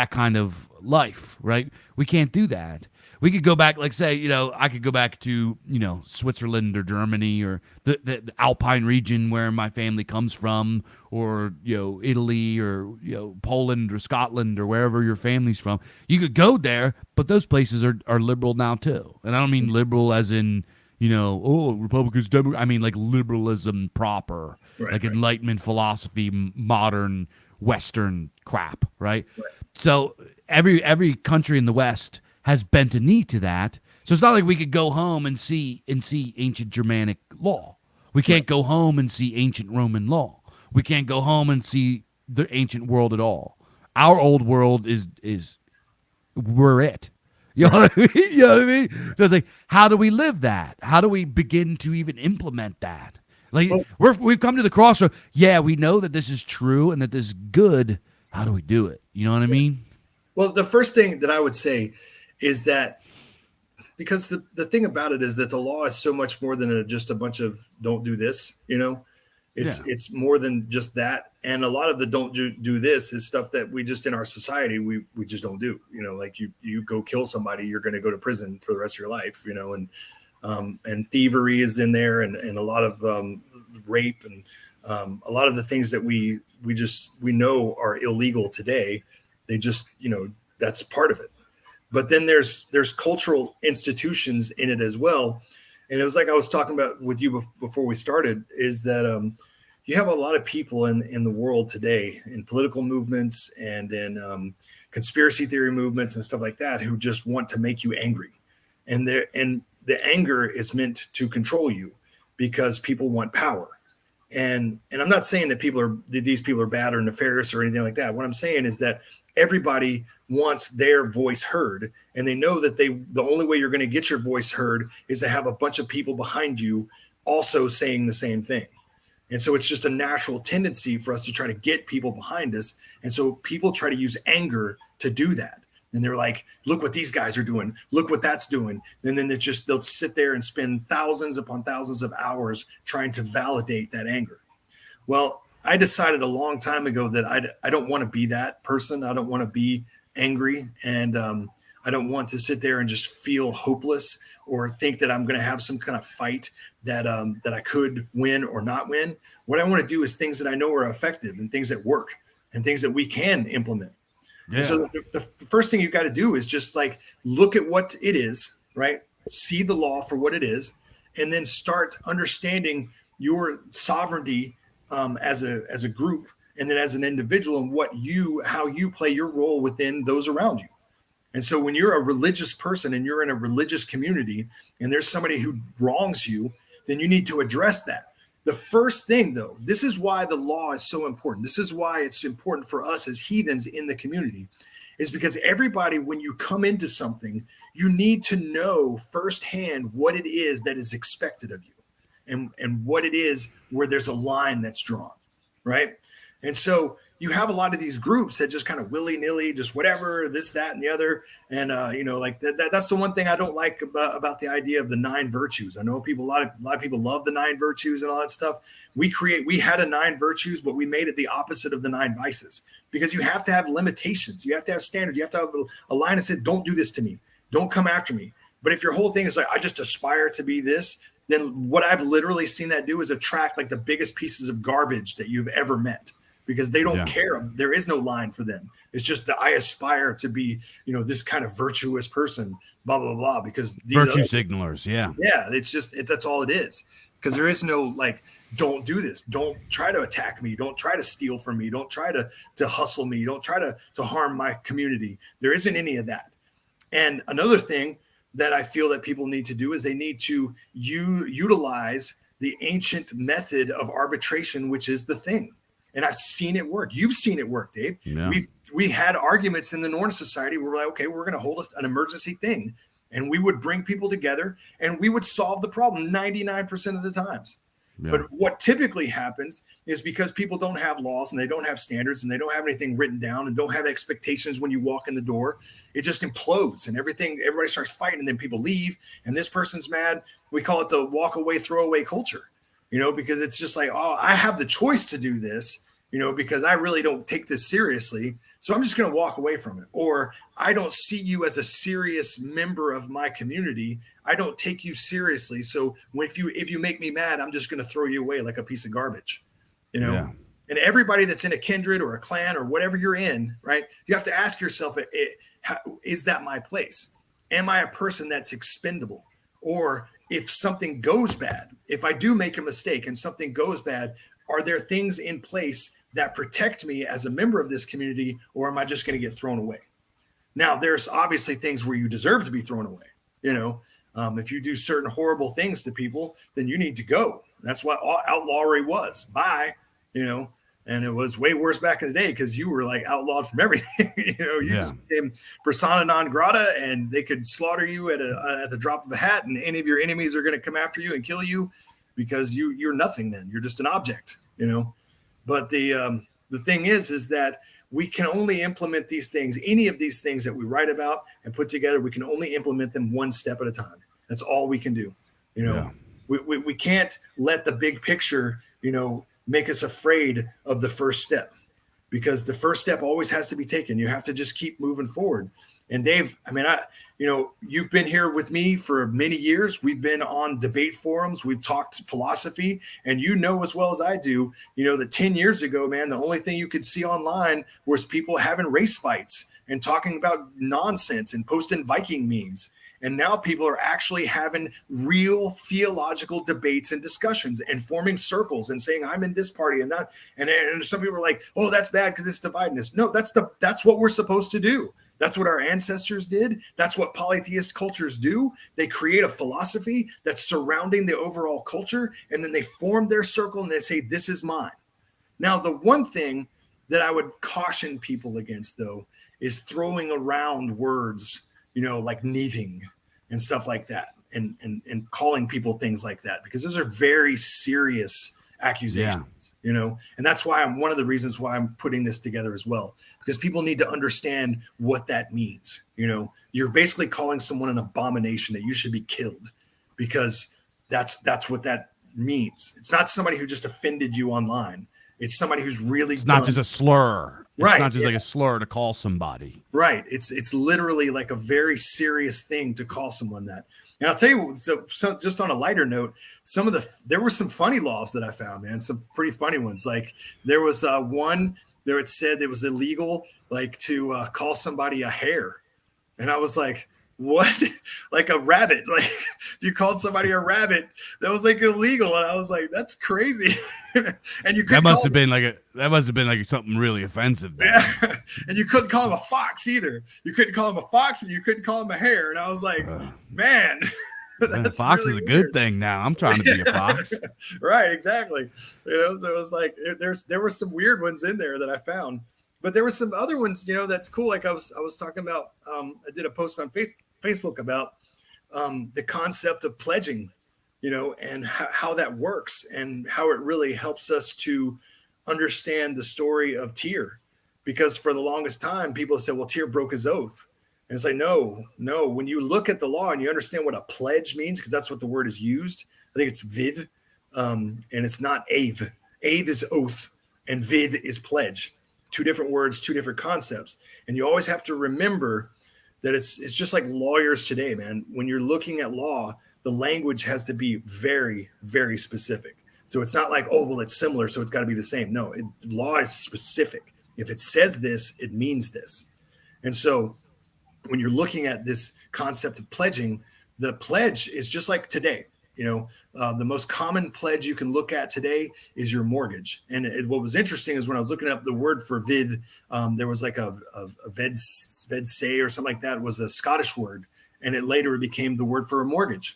kind of life, right? We can't do that. We could go back, like, say, I could go back to, Switzerland or Germany or the Alpine region where my family comes from, or, Italy or, Poland or Scotland or wherever your family's from. You could go there, but those places are liberal now too. And I don't mean liberal as in, Republicans, I mean like liberalism proper, like Enlightenment philosophy, modern Western crap, right? So every country in the West has bent a knee to that. So it's not like we could go home and see ancient Germanic law. We can't go home and see ancient Roman law. We can't go home and see the ancient world at all. Our old world is we're it. You know what I mean? You know what I mean? So it's like, how do we live that? How do we begin to even implement that? Like, we've come to the crossroad. Yeah, we know that this is true and that this is good. How do we do it? You know what I mean? Well, the first thing that I would say is that, because the thing about it is that the law is so much more than just a bunch of don't do this, it's more than just that. And a lot of the don't do this is stuff that we just, in our society, we just don't do, like you go kill somebody, you're going to go to prison for the rest of your life, and thievery is in there, and a lot of rape, and a lot of the things that we know are illegal today. They just, that's part of it. But then there's cultural institutions in it as well. And it was like I was talking about with you before we started, is that you have a lot of people in the world today, in political movements and in conspiracy theory movements and stuff like that, who just want to make you angry. And the anger is meant to control you because people want power. And I'm not saying that these people are bad or nefarious or anything like that. What I'm saying is that everybody wants their voice heard, and they know that the only way you're going to get your voice heard is to have a bunch of people behind you also saying the same thing. And so it's just a natural tendency for us to try to get people behind us. And so people try to use anger to do that. And they're like, look what these guys are doing. Look what that's doing. And then they'll sit there and spend thousands upon thousands of hours trying to validate that anger. Well, I decided a long time ago that I don't want to be that person. I don't want to be angry. And I don't want to sit there and just feel hopeless or think that I'm going to have some kind of fight that I could win or not win. What I want to do is things that I know are effective and things that work and things that we can implement. Yeah. So the first thing you got to do is just like look at what it is, right? See the law for what it is, and then start understanding your sovereignty as a group, and then as an individual, and how you play your role within those around you. And so when you're a religious person and you're in a religious community and there's somebody who wrongs you, then you need to address that. The first thing, though, this is why the law is so important. This is why it's important for us as heathens in the community, is because everybody, when you come into something, you need to know firsthand what it is that is expected of you and what it is where there's a line that's drawn, right? And so you have a lot of these groups that just kind of willy-nilly, just whatever, this, that, and the other. And, like that's the one thing I don't like about the idea of the 9 virtues. I know a lot of people love the 9 virtues and all that stuff. We had a 9 virtues, but we made it the opposite of the 9 vices, because you have to have limitations. You have to have standards. You have to have a line that said, don't do this to me. Don't come after me. But if your whole thing is like, I just aspire to be this, then what I've literally seen that do is attract like the biggest pieces of garbage that you've ever met. Because they don't care. There is no line for them. It's just that I aspire to be, this kind of virtuous person, blah, blah, blah. Because virtue signalers. Yeah. Yeah. It's just, that's all it is. Because there is no like, don't do this. Don't try to attack me. Don't try to steal from me. Don't try to hustle me. Don't try to harm my community. There isn't any of that. And another thing that I feel that people need to do is they need to utilize the ancient method of arbitration, which is the thing. And I've seen it work. You've seen it work, Dave. Yeah. We had arguments in the Norton Society where we're like, okay, we're going to hold an emergency thing. And we would bring people together and we would solve the problem 99% of the times. Yeah. But what typically happens is because people don't have laws and they don't have standards and they don't have anything written down and don't have expectations when you walk in the door, it just implodes and everybody starts fighting and then people leave and this person's mad. We call it the walk away, throw away culture, because it's just like, oh, I have the choice to do this, because I really don't take this seriously. So I'm just going to walk away from it. Or I don't see you as a serious member of my community. I don't take you seriously. So if you make me mad, I'm just going to throw you away like a piece of garbage, Yeah. And everybody that's in a kindred or a clan or whatever you're in, right? You have to ask yourself, is that my place? Am I a person that's expendable? Or if something goes bad, if I do make a mistake and something goes bad, are there things in place that protect me as a member of this community, or am I just going to get thrown away? Now, there's obviously things where you deserve to be thrown away. If you do certain horrible things to people, then you need to go. That's what outlawry was. Bye, and it was way worse back in the day because you were like outlawed from everything. Just became persona non grata, and they could slaughter you at the drop of a hat, and any of your enemies are going to come after you and kill you because you're nothing. Then you're just an object. But the thing is that we can only implement these things, any of these things that we write about and put together, we can only implement them one step at a time. That's all we can do. We can't let the big picture, make us afraid of the first step, because the first step always has to be taken. You have to just keep moving forward. And Dave, you've been here with me for many years. We've been on debate forums. We've talked philosophy, and as well as I do, that 10 years ago, man, the only thing you could see online was people having race fights and talking about nonsense and posting Viking memes. And now people are actually having real theological debates and discussions and forming circles and saying, I'm in this party and that. And some people are like, oh, that's bad because it's dividing us. No, that's what we're supposed to do. That's what our ancestors did. That's what polytheist cultures do. They create a philosophy that's surrounding the overall culture, and then they form their circle and they say, this is mine. Now, the one thing that I would caution people against, though, is throwing around words, like neathing and stuff like that, and calling people things like that, because those are very serious accusations, and that's why one of the reasons why I'm putting this together as well, because people need to understand what that means. You're basically calling someone an abomination that you should be killed, because that's what that means. It's not somebody who just offended you online. It's somebody who's really not just a slur. It's right. not just like a slur to call somebody. Right. It's literally like a very serious thing to call someone that. And I'll tell you, so just on a lighter note, there were some funny laws that I found, man, some pretty funny ones. Like there was one there, it said it was illegal, like to call somebody a hare. And I was like, what? Like a rabbit? Like you called somebody a rabbit? That was like illegal. And I was like, that's crazy. And you couldn't that must have been like something really offensive. Yeah. And you couldn't call him a fox either. You couldn't call him a fox, and you couldn't call him a hare. And I was like, man, that's fox really is a weird. Good thing now. I'm trying to be a fox. Right, exactly. So it was like there were some weird ones in there that I found, but there were some other ones, that's cool. Like I was talking about, I did a post on Facebook about the concept of pledging, and how that works and how it really helps us to understand the story of Tyr. Because for the longest time, people have said, well, Tyr broke his oath. And it's like, no. When you look at the law and you understand what a pledge means, because that's what the word is used. I think it's vid, and it's not ave. Ave is oath, and vid is pledge. Two different words, two different concepts. And you always have to remember that it's just like lawyers today, man. When you're looking at law, the language has to be very, very specific. So it's not like, oh, well, it's similar, so it's got to be the same. No, law is specific. If it says this, it means this. And so when you're looking at this concept of pledging, the pledge is just like today. The most common pledge you can look at today is your mortgage. And what was interesting is when I was looking up the word for vid, there was like a vedse or something like that. It was a Scottish word, and it later became the word for a mortgage.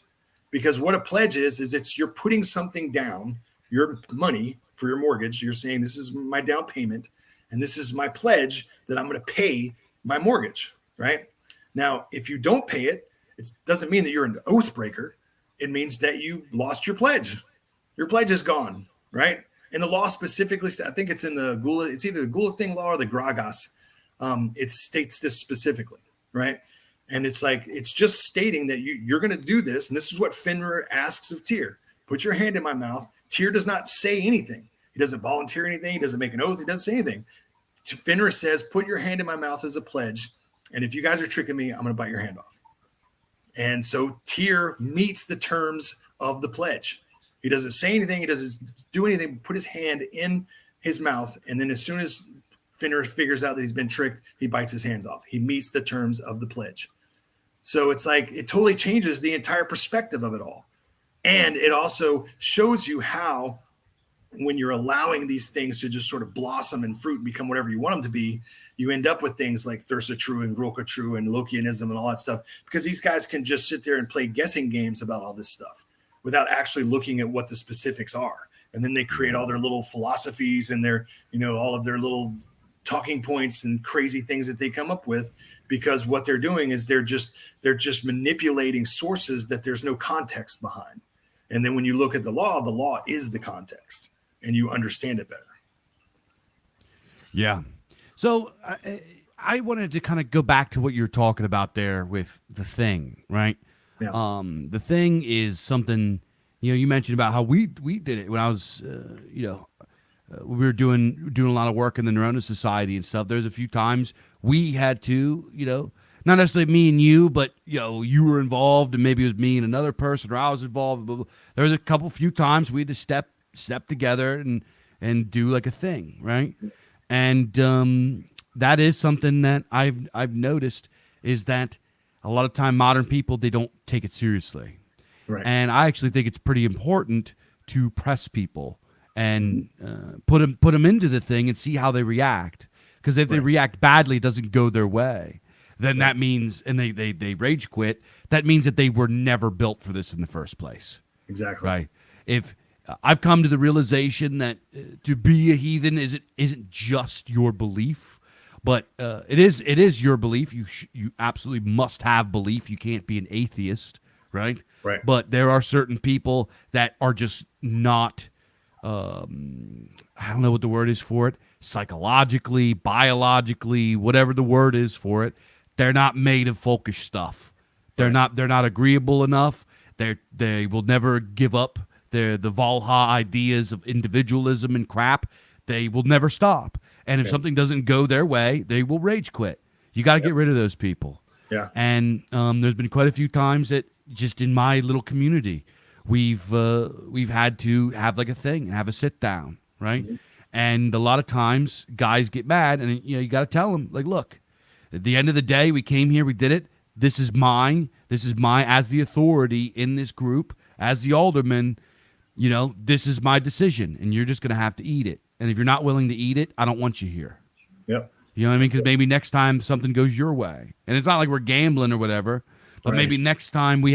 Because what a pledge is you're putting something down, your money, for your mortgage. You're saying this is my down payment, and this is my pledge that I'm going to pay my mortgage, right? Now, if you don't pay it, it doesn't mean that you're an oath breaker. It means that you lost your pledge. Your pledge is gone, right? And the law specifically, I think it's in the Gula, it's either the Gula Thing law or the Gragas. It states this specifically, right? And it's like, it's just stating that you're going to do this. And this is what FINRA asks of Tyr. Put your hand in my mouth. Tyr does not say anything. He doesn't volunteer anything. He doesn't make an oath. He doesn't say anything. FINRA says, put your hand in my mouth as a pledge. And if you guys are tricking me, I'm going to bite your hand off. And so Tyr meets the terms of the pledge. He doesn't say anything. He doesn't do anything. Put his hand in his mouth. And then as soon as FINRA figures out that he's been tricked, he bites his hands off. He meets the terms of the pledge. So it's like, it totally changes the entire perspective of it all. And it also shows you how, when you're allowing these things to just sort of blossom and fruit and become whatever you want them to be, you end up with things like Thursa True and Groka True and Lokianism and all that stuff, because these guys can just sit there and play guessing games about all this stuff without actually looking at what the specifics are. And then they create all their little philosophies and their, all of their little talking points and crazy things that they come up with, because what they're doing is they're just manipulating sources that there's no context behind. And then when you look at the law is the context, and you understand it better. Yeah. So I wanted to kind of go back to what you were talking about there with the thing, right? Yeah. The thing is something, you mentioned about how we did it when I was, we were doing a lot of work in the Neurona Society and stuff. There's a few times we had to, not necessarily me and you, but you were involved, and maybe it was me and another person, or I was involved. Blah, blah. There was a few times we had to step together and do like a thing, right? And that is something that I've noticed, is that a lot of time modern people, they don't take it seriously. Right. And I actually think it's pretty important to press people and put them into the thing and see how they react. Because if they react badly, it doesn't go their way, then that means, and they rage quit, that means that they were never built for this in the first place. Exactly. Right. If I've come to the realization that to be a heathen isn't just your belief, but it is your belief. You absolutely must have belief. You can't be an atheist, right? Right. But there are certain people that are just not. I don't know what the word is for it. Psychologically, biologically, whatever the word is for it, they're not made of folkish stuff. They're not agreeable enough. They will never give up the Valha ideas of individualism and crap. They will never stop. And if something doesn't go their way, they will rage quit. You got to get rid of those people. Yeah. And there's been quite a few times that just in my little community, we've had to have like a thing and have a sit down, right? Mm-hmm. And a lot of times guys get mad, and you got to tell them, like, look, at the end of the day, we came here, we did it. This is my as the authority in this group, as the alderman, this is my decision, and you're just going to have to eat it. And if you're not willing to eat it, I don't want you here. Yep. You know what I mean? Because maybe next time something goes your way, and it's not like we're gambling or whatever, but maybe next time we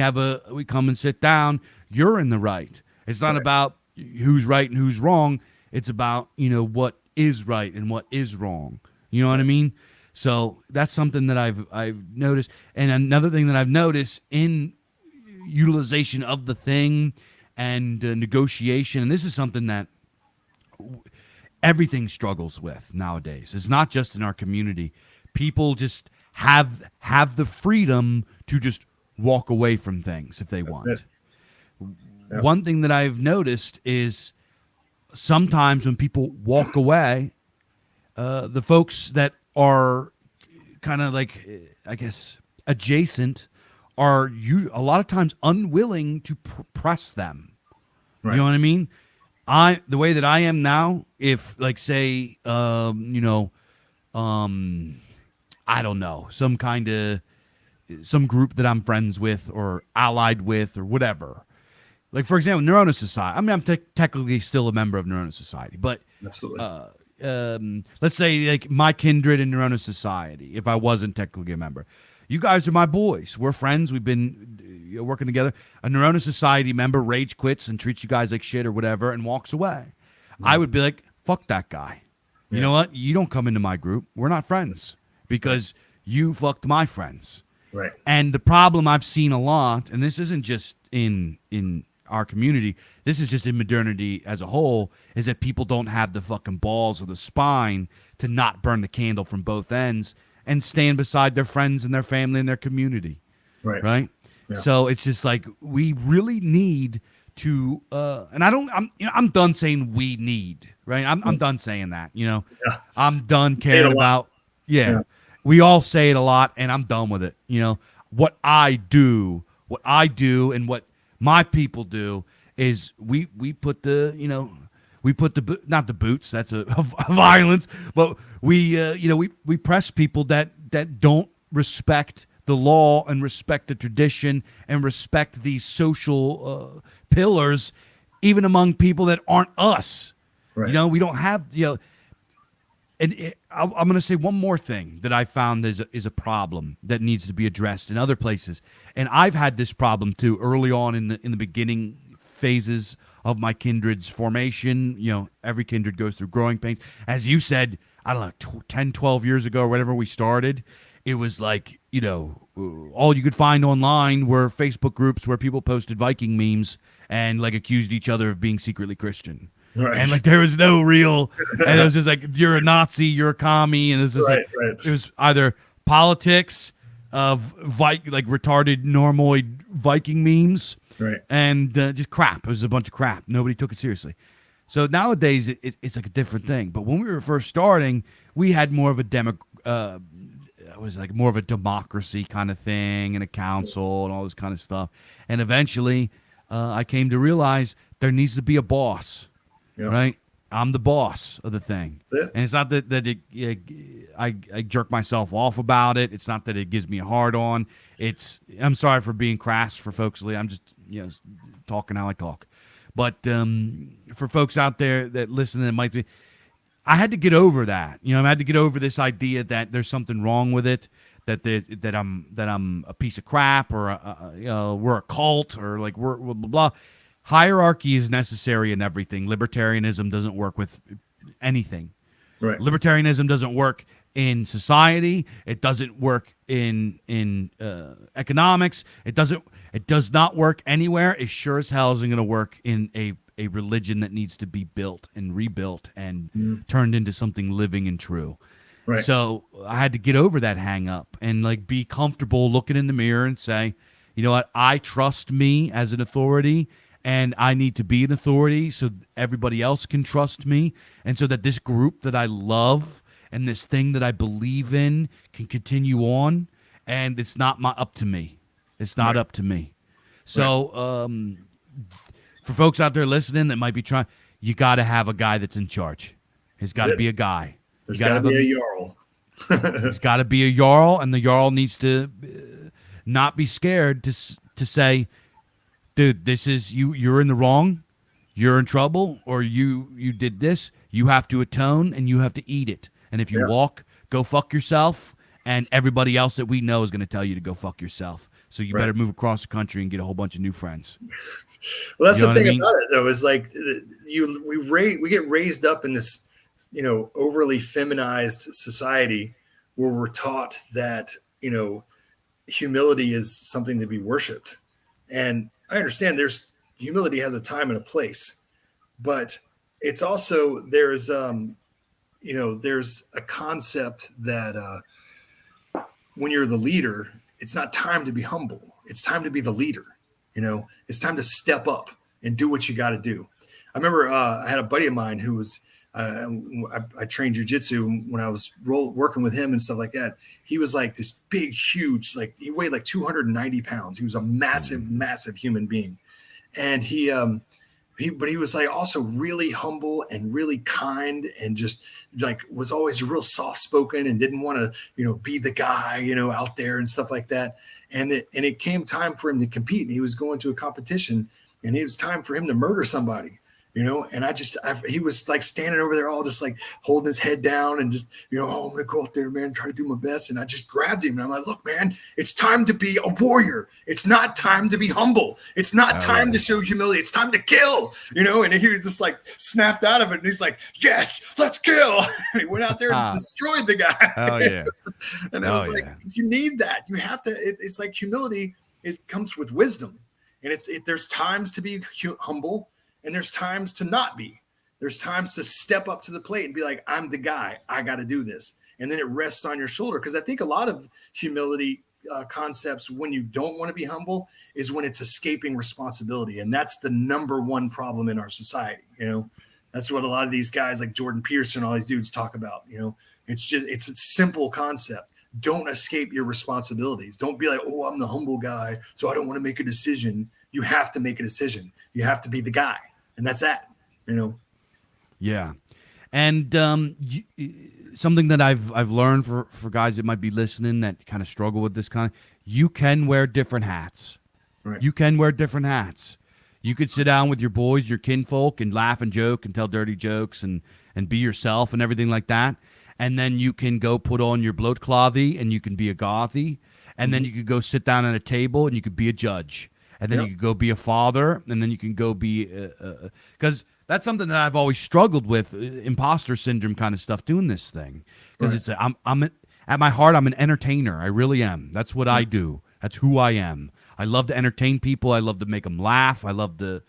come and sit down, you're in the right. It's not about who's right and who's wrong. It's about, what is right and what is wrong. You know what I mean? So that's something that I've noticed. And another thing that I've noticed in utilization of the thing and negotiation, and this is something that everything struggles with nowadays. It's not just in our community. People just have the freedom to just walk away from things if they want. Yep. One thing that I've noticed is sometimes when people walk away, the folks that are kind of like, I guess, adjacent are a lot of times unwilling to press them. Right. You know what I mean? The way that I am now, if like say, I don't know, some group that I'm friends with or allied with or whatever. Like, for example, Neurona Society. I mean, I'm technically still a member of Neurona Society, but absolutely. Let's say like my kindred in Neurona Society, if I wasn't technically a member. You guys are my boys. We're friends. We've been working together. A Neurona Society member rage quits and treats you guys like shit or whatever and walks away. I would be like, fuck that guy. You know what? You don't come into my group. We're not friends because you fucked my friends. Right. And the problem I've seen a lot, and this isn't just in our community, this is just in modernity as a whole, is that people don't have the fucking balls or the spine to not burn the candle from both ends and stand beside their friends and their family and their community. Right? Yeah. So it's just like we really need to and I'm done saying we need, right? I'm done saying that, I'm done caring about we all say it a lot, and I'm done with it. What I do and what my people do is we put not the boots, that's a violence, but we press people that don't respect the law and respect the tradition and respect these social pillars, even among people that aren't us. Right. We don't have, and I'm going to say one more thing that I found is a problem that needs to be addressed in other places. And I've had this problem too early on in the beginning phases of my kindred's formation. Every kindred goes through growing pains. As you said, I don't know, 10, 12 years ago or whatever we started, it was like, all you could find online were Facebook groups where people posted Viking memes and like accused each other of being secretly Christian. Right. And like there was no real, and it was just like, you're a Nazi, you're a commie, and it was just it was either politics of like retarded normoid Viking memes, right, and just crap. It was a bunch of crap. Nobody took it seriously. So nowadays it's like a different thing. But when we were first starting, we had more of a it was like more of a democracy kind of thing and a council and all this kind of stuff. And eventually, I came to realize there needs to be a boss. Yep. Right, I'm the boss of the thing, and it's not that I jerk myself off about it. It's not that it gives me a hard on. I'm sorry for being crass for folks. I'm just talking how I talk, but for folks out there that listen, that might be, I had to get over that. I had to get over this idea that there's something wrong with it. That I'm a piece of crap or we're a cult or like we're blah blah blah. Hierarchy is necessary in everything. Libertarianism doesn't work with anything. Right. Libertarianism doesn't work in society. It doesn't work in economics. It does not work anywhere. It sure as hell isn't going to work in a religion that needs to be built and rebuilt and turned into something living and true. Right. So I had to get over that hang up and like be comfortable looking in the mirror and say, you know what, I trust me as an authority. And I need to be an authority so everybody else can trust me. And so that this group that I love and this thing that I believe in can continue on. And it's not up to me. It's not up to me. So for folks out there listening that might be trying, you got to have a guy that's in charge. There's got to be a guy. There's got to be a Jarl. There's got to be a Jarl. And the Jarl needs to not be scared to say, dude, this is you're in the wrong, you're in trouble, or you did this, you have to atone and you have to eat it. And if you walk, go fuck yourself, and everybody else that we know is going to tell you to go fuck yourself. So you better move across the country and get a whole bunch of new friends. Well, that's the thing about it, though, is like we get raised up in this, overly feminized society where we're taught that, humility is something to be worshipped. And I understand humility has a time and a place, but it's also, there's a concept that when you're the leader, it's not time to be humble. It's time to be the leader. It's time to step up and do what you got to do. I remember I had a buddy of mine who was, I trained jujitsu when I was working with him and stuff like that. He was like this big, huge, like he weighed like 290 pounds. He was a massive, massive human being. And but he was like also really humble and really kind and just like was always real soft spoken and didn't want to, be the guy, out there and stuff like that. And it came time for him to compete. And he was going to a competition and it was time for him to murder somebody. And he was like standing over there all just like holding his head down and just, oh, I'm going to go up there, man, try to do my best. And I just grabbed him and I'm like, look, man, it's time to be a warrior. It's not time to be humble. It's not time to show humility. It's time to kill, and he was just like snapped out of it. And he's like, yes, let's kill. And he went out there and destroyed the guy. Oh, yeah. And I was like, you need that. You have to, it's like humility comes with wisdom. And there's times to be humble. And there's times to not be. There's times to step up to the plate and be like, I'm the guy. I got to do this. And then it rests on your shoulder. Because I think a lot of humility concepts, when you don't want to be humble, is when it's escaping responsibility. And that's the number one problem in our society. That's what a lot of these guys like Jordan Peterson, all these dudes talk about. It's a simple concept. Don't escape your responsibilities. Don't be like, oh, I'm the humble guy, so I don't want to make a decision. You have to make a decision. You have to be the guy. And that's that, Yeah. And something that I've learned for guys that might be listening that kind of struggle with this you can wear different hats. Right. You can wear different hats. You could sit down with your boys, your kinfolk, and laugh and joke and tell dirty jokes and be yourself and everything like that. And then you can go put on your bloodclothy and you can be a gothy. And then you could go sit down at a table and you could be a judge. And then you could go be a father, and then you can go be because that's something that I've always struggled with, imposter syndrome kind of stuff, doing this thing. Because I'm at my heart, I'm an entertainer. I really am. That's what I do. That's who I am. I love to entertain people. I love to make them laugh. I love to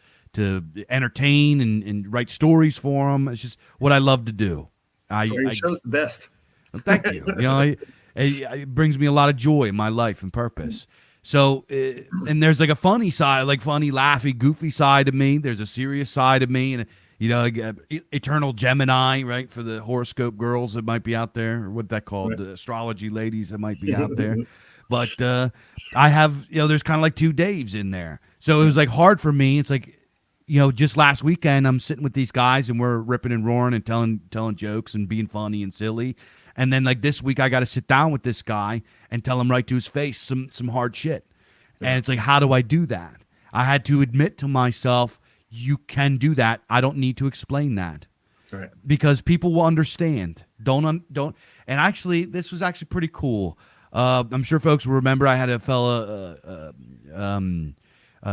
entertain and write stories for them. It's just what I love to do. Your show's the best. Thank you. It brings me a lot of joy in my life and purpose. So, and there's like a funny side, like funny, laughy, goofy side of me. There's a serious side of me, and eternal Gemini, right? For the horoscope girls that might be out there, or what that called, the astrology ladies that might be out there. But I have, there's kind of like two Daves in there. So it was like hard for me. It's like, just last weekend I'm sitting with these guys and we're ripping and roaring and telling jokes and being funny and silly. And then like this week I got to sit down with this guy and tell him right to his face some hard shit. Yeah. And it's like, how do I do that? I had to admit to myself, you can do that. I don't need to explain that. Right. Because people will understand. Don't. And actually, this was actually pretty cool. I'm sure folks will remember I had a fella,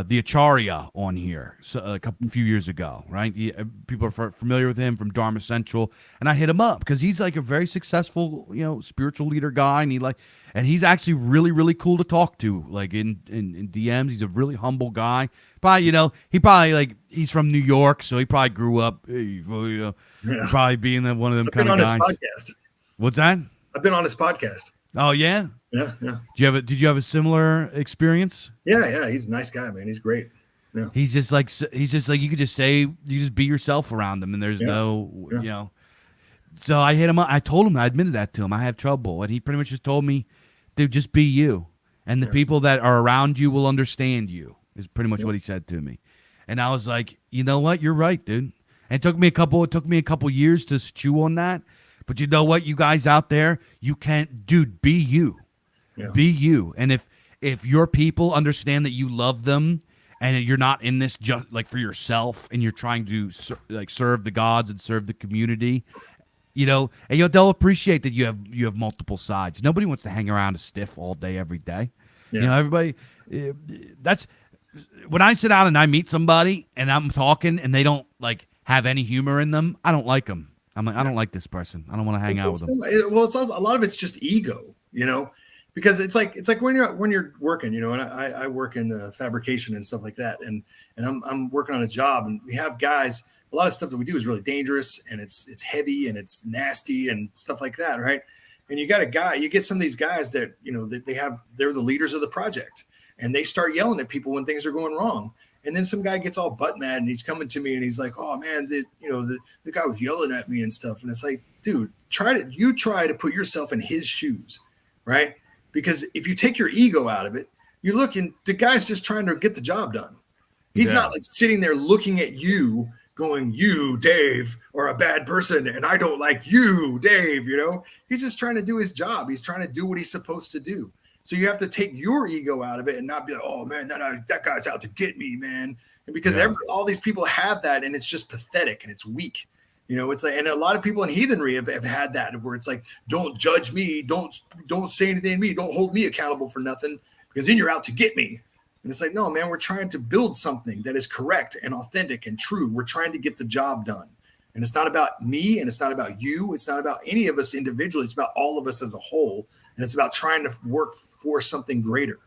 the Acharya on here a few years ago, right? People are familiar with him from Dharma Central, and I hit him up because he's like a very successful, spiritual leader guy, and he's actually really, really cool to talk to. Like in DMs, he's a really humble guy. Probably, he's from New York, so he probably grew up, probably being one of them kind of guys. I've been on his podcast. What's that? I've been on his podcast. Oh yeah. Yeah. Did you have a similar experience? Yeah. He's a nice guy, man. He's great. Yeah. He's just like you could just say, you just be yourself around him, and there's no. So I hit him up. I told him, I admitted that to him. I have trouble, and he pretty much just told me, dude, just be you, and the people that are around you will understand you. Is pretty much what he said to me, and I was like, you know what, you're right, dude. And it took me a couple years to chew on that, but you know what, you guys out there, you can't, dude, be you. Yeah. Be you. And if your people understand that you love them and you're not in this just like for yourself and you're trying to serve the gods and serve the community, and they'll appreciate that you have multiple sides. Nobody wants to hang around a stiff all day, every day. Yeah. Everybody, that's when I sit down and I meet somebody and I'm talking and they don't have any humor in them. I don't like them. I'm like, I don't like this person. I don't want to hang out with them. Well, it's a lot of it's just ego, because it's like when you're working, and I work in fabrication and stuff like that, and I'm working on a job, and we have guys. A lot of stuff that we do is really dangerous, and it's heavy and it's nasty and stuff like that, right? And you get some of these guys that they're the leaders of the project, and they start yelling at people when things are going wrong. And then some guy gets all butt mad and he's coming to me and he's like, oh man, the guy was yelling at me and stuff. And it's like, dude, try to put yourself in his shoes, right? Because if you take your ego out of it, you're looking, the guy's just trying to get the job done. He's not sitting there looking at you going, you, Dave, are a bad person and I don't like you, Dave, He's just trying to do his job. He's trying to do what he's supposed to do. So you have to take your ego out of it and not be like, oh man, that guy's out to get me, man. And because all these people have that, and it's just pathetic and it's weak. It's like, and a lot of people in heathenry have had that, where it's like, don't judge me, don't say anything to me, don't hold me accountable for nothing, because then you're out to get me. And it's like, no, man, we're trying to build something that is correct and authentic and true. We're trying to get the job done. And it's not about me, and it's not about you. It's not about any of us individually. It's about all of us as a whole. And it's about trying to work for something greater.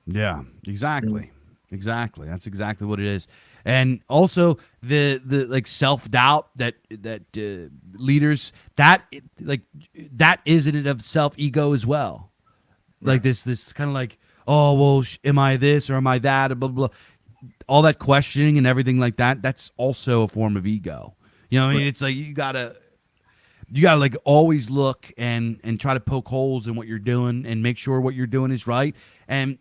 Yeah, exactly. Exactly. That's exactly what it is. And also the like self-doubt that leaders, that is in and of self-ego as well. Right. Like this kind of like, oh, well, am I this or am I that? Blah, blah, blah. All that questioning and everything like that, that's also a form of ego. You know what I mean? It's like you gotta like always look and try to poke holes in what you're doing and make sure what you're doing is right. And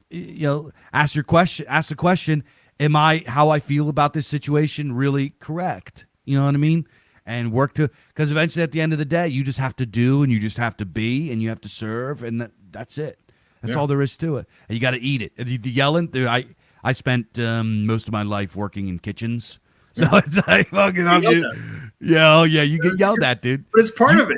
ask the question, am how I feel about this situation really correct? You know what I mean? And work because eventually at the end of the day, you just have to do, and you just have to be, and you have to serve, and that's it. That's all there is to it. And you got to eat it. And you yelling, dude, I spent most of my life working in kitchens. So it's like fucking, you get yelled at, dude. But it's part of it,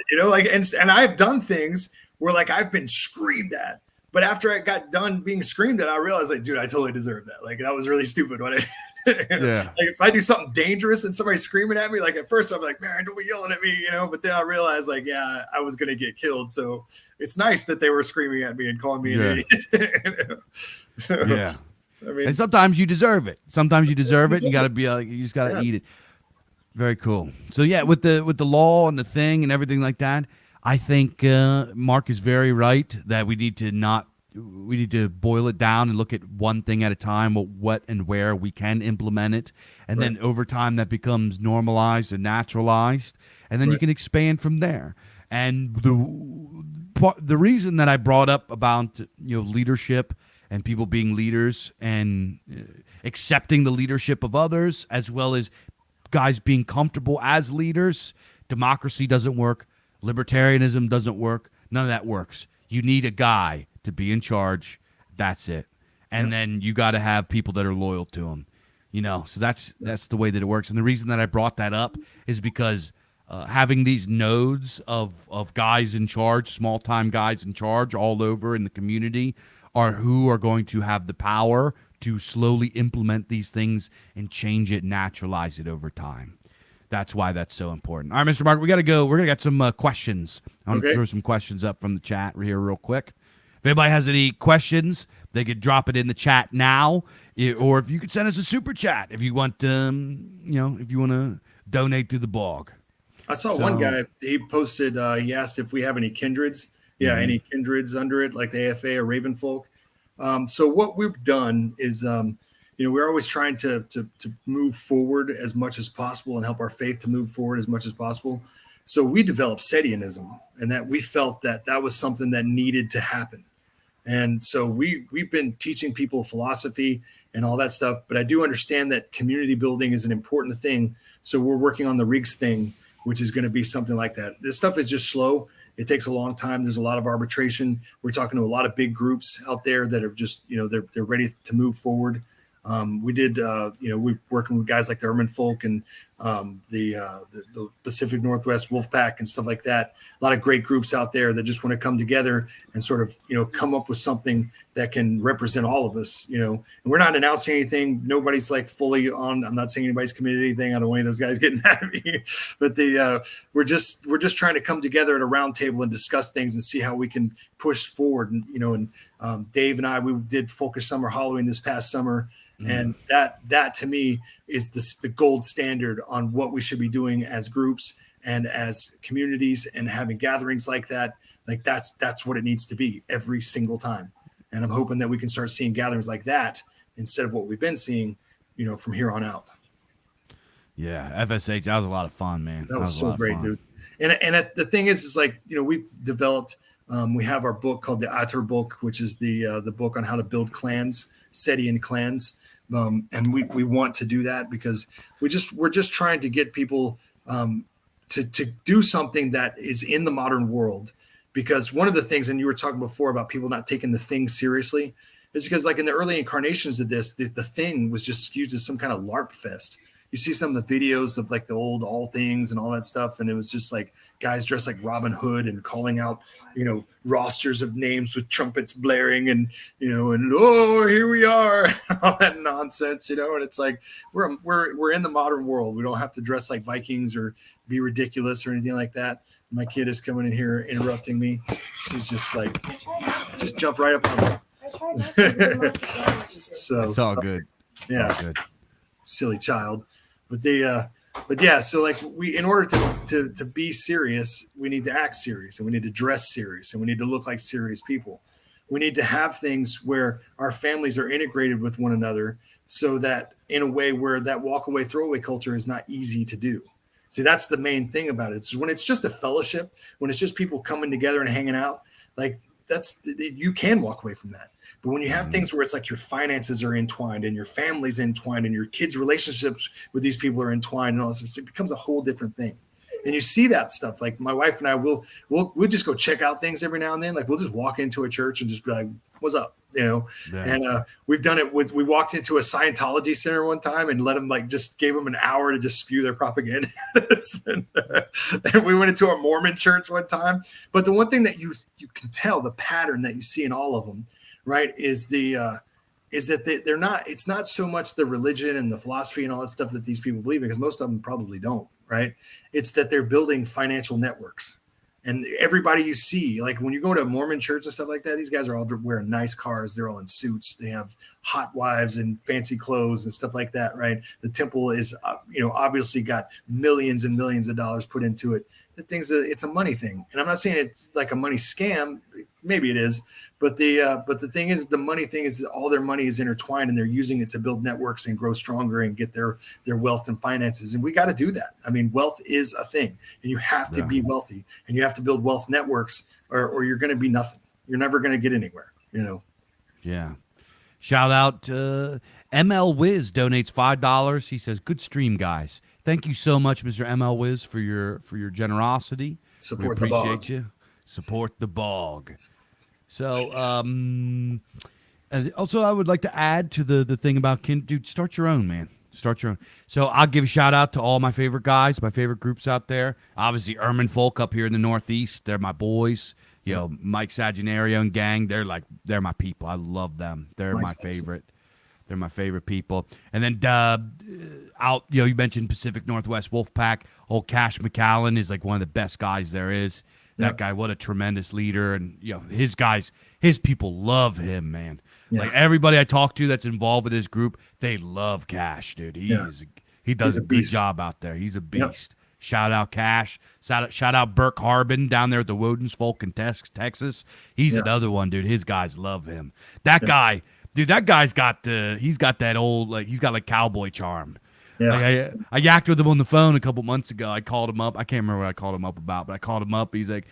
and I've done things where like I've been screamed at, but after I got done being screamed at, I realized like, dude, I totally deserved that. Like that was really stupid when Like if I do something dangerous and somebody's screaming at me, like at first I'm like, man, don't be yelling at me, but then I realized like, yeah, I was gonna get killed. So it's nice that they were screaming at me and calling me an idiot. Yeah. I mean, and sometimes you deserve it. Sometimes you deserve it. And you got to be like, you just got to eat it. Very cool. So yeah, with the law and the thing and everything like that, I think Mark is very right that we need to boil it down and look at one thing at a time, what and where we can implement it, and then over time that becomes normalized and naturalized, and then you can expand from there. And the reason that I brought up about leadership and people being leaders and accepting the leadership of others, as well as guys being comfortable as leaders. Democracy doesn't work. Libertarianism doesn't work. None of that works. You need a guy to be in charge. That's it. And then you got to have people that are loyal to him. So that's the way that it works. And the reason that I brought that up is because having these nodes of guys in charge, small-time guys in charge all over in the community, are who are going to have the power to slowly implement these things and change it, naturalize it over time. That's why that's so important. All right, Mr. Mark, we got to go. We're going to get some questions. I'm going to throw some questions up from the chat here real quick. If anybody has any questions, they could drop it in the chat now, or if you could send us a super chat if you want, if you want to donate to the BOG. I saw one guy, he posted, he asked if we have any kindreds. Yeah, any kindreds under it, like the AFA or Raven folk. So what we've done is, we're always trying to move forward as much as possible and help our faith to move forward as much as possible. So we developed Setianism, and that we felt that was something that needed to happen. And so we've been teaching people philosophy and all that stuff, but I do understand that community building is an important thing. So we're working on the Rigs thing, which is going to be something like that. This stuff is just slow. It takes a long time. There's a lot of arbitration. We're talking to a lot of big groups out there that are just, they're ready to move forward. We're working with guys like the Urban Folk and the Pacific Northwest Wolfpack and stuff like that. A lot of great groups out there that just want to come together and sort of, come up with something that can represent all of us, and we're not announcing anything. Nobody's like fully on. I'm not saying anybody's committed anything. I don't want any of those guys getting mad at me, but we're just trying to come together at a round table and discuss things and see how we can push forward. And, Dave and we did Focus Summer Halloween this past summer. And that to me is the gold standard on what we should be doing as groups and as communities, and having gatherings like that. Like that's what it needs to be every single time. And I'm hoping that we can start seeing gatherings like that instead of what we've been seeing, from here on out. Yeah, FSH, that was a lot of fun, man. That was so great, dude. And the thing is like, we've developed. We have our book called the Ater book, which is the book on how to build clans, Setian clans. And we want to do that because we're just trying to get people to do something that is in the modern world, because one of the things, and you were talking before about people not taking the thing seriously, is because like in the early incarnations of this, the thing was just used as some kind of LARP fest. You see some of the videos of like the old All Things and all that stuff, and it was just like guys dressed like Robin Hood and calling out, rosters of names with trumpets blaring, and and oh, here we are, all that nonsense, and it's like we're in the modern world. We don't have to dress like Vikings or be ridiculous or anything like that. My kid is coming in here interrupting me. She's just like, just jump right up on me. So it's all good. Yeah, all good. Silly child. But so like in order to be serious, we need to act serious, and we need to dress serious, and we need to look like serious people. We need to have things where our families are integrated with one another, so that in a way where that walk away, throwaway culture is not easy to do. See, that's the main thing about it. It's when it's just a fellowship, when it's just people coming together and hanging out, like you can walk away from that. But when you have things where it's like your finances are entwined and your family's entwined and your kids' relationships with these people are entwined and all this, it becomes a whole different thing. And you see that stuff. Like my wife and I we'll just go check out things every now and then. Like we'll just walk into a church and just be like, "What's up?" Yeah. And we've done it we walked into a Scientology center one time and gave them an hour to just spew their propaganda. and we went into a Mormon church one time. But the one thing that you can tell, the pattern that you see in all of them, right, is that they're not. It's not so much the religion and the philosophy and all that stuff that these people believe in, because most of them probably don't. Right? It's that they're building financial networks. And everybody you see, like when you go to a Mormon church and stuff like that, these guys are all wearing nice cars. They're all in suits. They have hot wives and fancy clothes and stuff like that, right? The temple is, obviously got millions and millions of dollars put into it. It's a money thing. And I'm not saying it's like a money scam. Maybe it is. But the thing is, the money thing is all their money is intertwined, and they're using it to build networks and grow stronger and get their wealth and finances. And we got to do that. I mean, wealth is a thing, and you have to be wealthy, and you have to build wealth networks, or you're going to be nothing. You're never going to get anywhere. Yeah. Shout out ML Wiz donates $5. He says, "Good stream, guys. Thank you so much, Mr. ML Wiz, for your generosity. Support we appreciate the BOG. You. Support the BOG." So, and also I would like to add to the thing about dude, start your own, man. Start your own. So I'll give a shout out to all my favorite guys, my favorite groups out there. Obviously, Ermin Folk up here in the Northeast. They're my boys. Mike Saginario and gang. They're my people. I love them. They're my favorite. They're my favorite people. And then you mentioned Pacific Northwest Wolfpack. Old Cash McAllen is like one of the best guys there is. That guy, what a tremendous leader. And, his people love him, man. Yeah. Like everybody I talk to that's involved with his group, they love Cash, dude. He does a good job out there. He's a beast. Yep. Shout out Cash. Shout out Burke Harbin down there at the Woden's Folk in Texas. He's another one, dude. His guys love him. That guy, dude, that guy's got he's got that old, he's got cowboy charm. Yeah. I yacked with him on the phone a couple months ago. I called him up. I can't remember what I called him up about, but I called him up. He's like,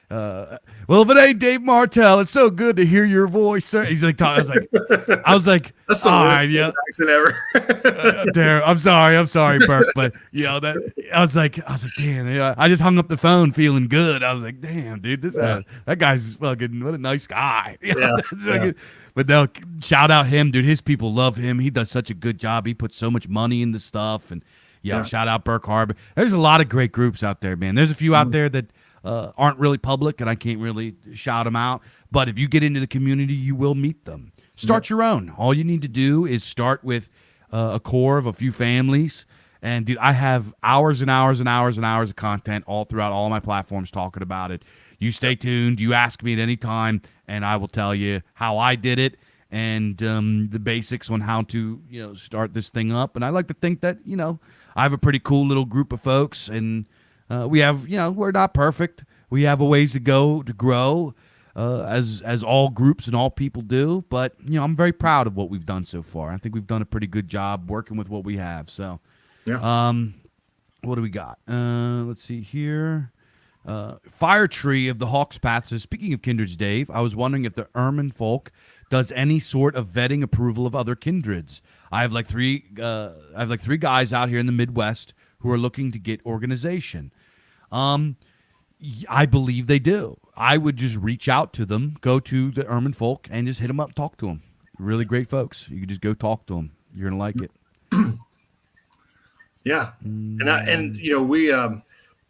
well, if it ain't Dave Martell, it's so good to hear your voice, sir. He's like, I was like, that's the worst accent ever. I'm sorry, Burke, but I was like, damn, I just hung up the phone feeling good. I was like, damn, dude, that guy's fucking, what a nice guy. But they'll shout out him, dude. His people love him. He does such a good job. He puts so much money into stuff. And shout out Burke Harbor. There's a lot of great groups out there, man. There's a few out there that aren't really public, and I can't really shout them out. But if you get into the community, you will meet them. Start your own. All you need to do is start with a core of a few families. And, dude, I have hours and hours and hours and hours of content all throughout all my platforms talking about it. You stay tuned. You ask me at any time, and I will tell you how I did it and the basics on how to, start this thing up. And I like to think that, I have a pretty cool little group of folks, and we have, we're not perfect. We have a ways to go to grow, as all groups and all people do. But, I'm very proud of what we've done so far. I think we've done a pretty good job working with what we have. So, what do we got? Let's see here. Fire Tree of the Hawks Path says, speaking of kindreds, Dave, I was wondering if the Ermin folk does any sort of vetting approval of other kindreds. I have three guys out here in the Midwest who are looking to get organization. I believe they do. I would just reach out to them, go to the Ermine folk, and just hit them up, talk to them. Really great folks. You can just go talk to them. You're gonna like it. Yeah, and we,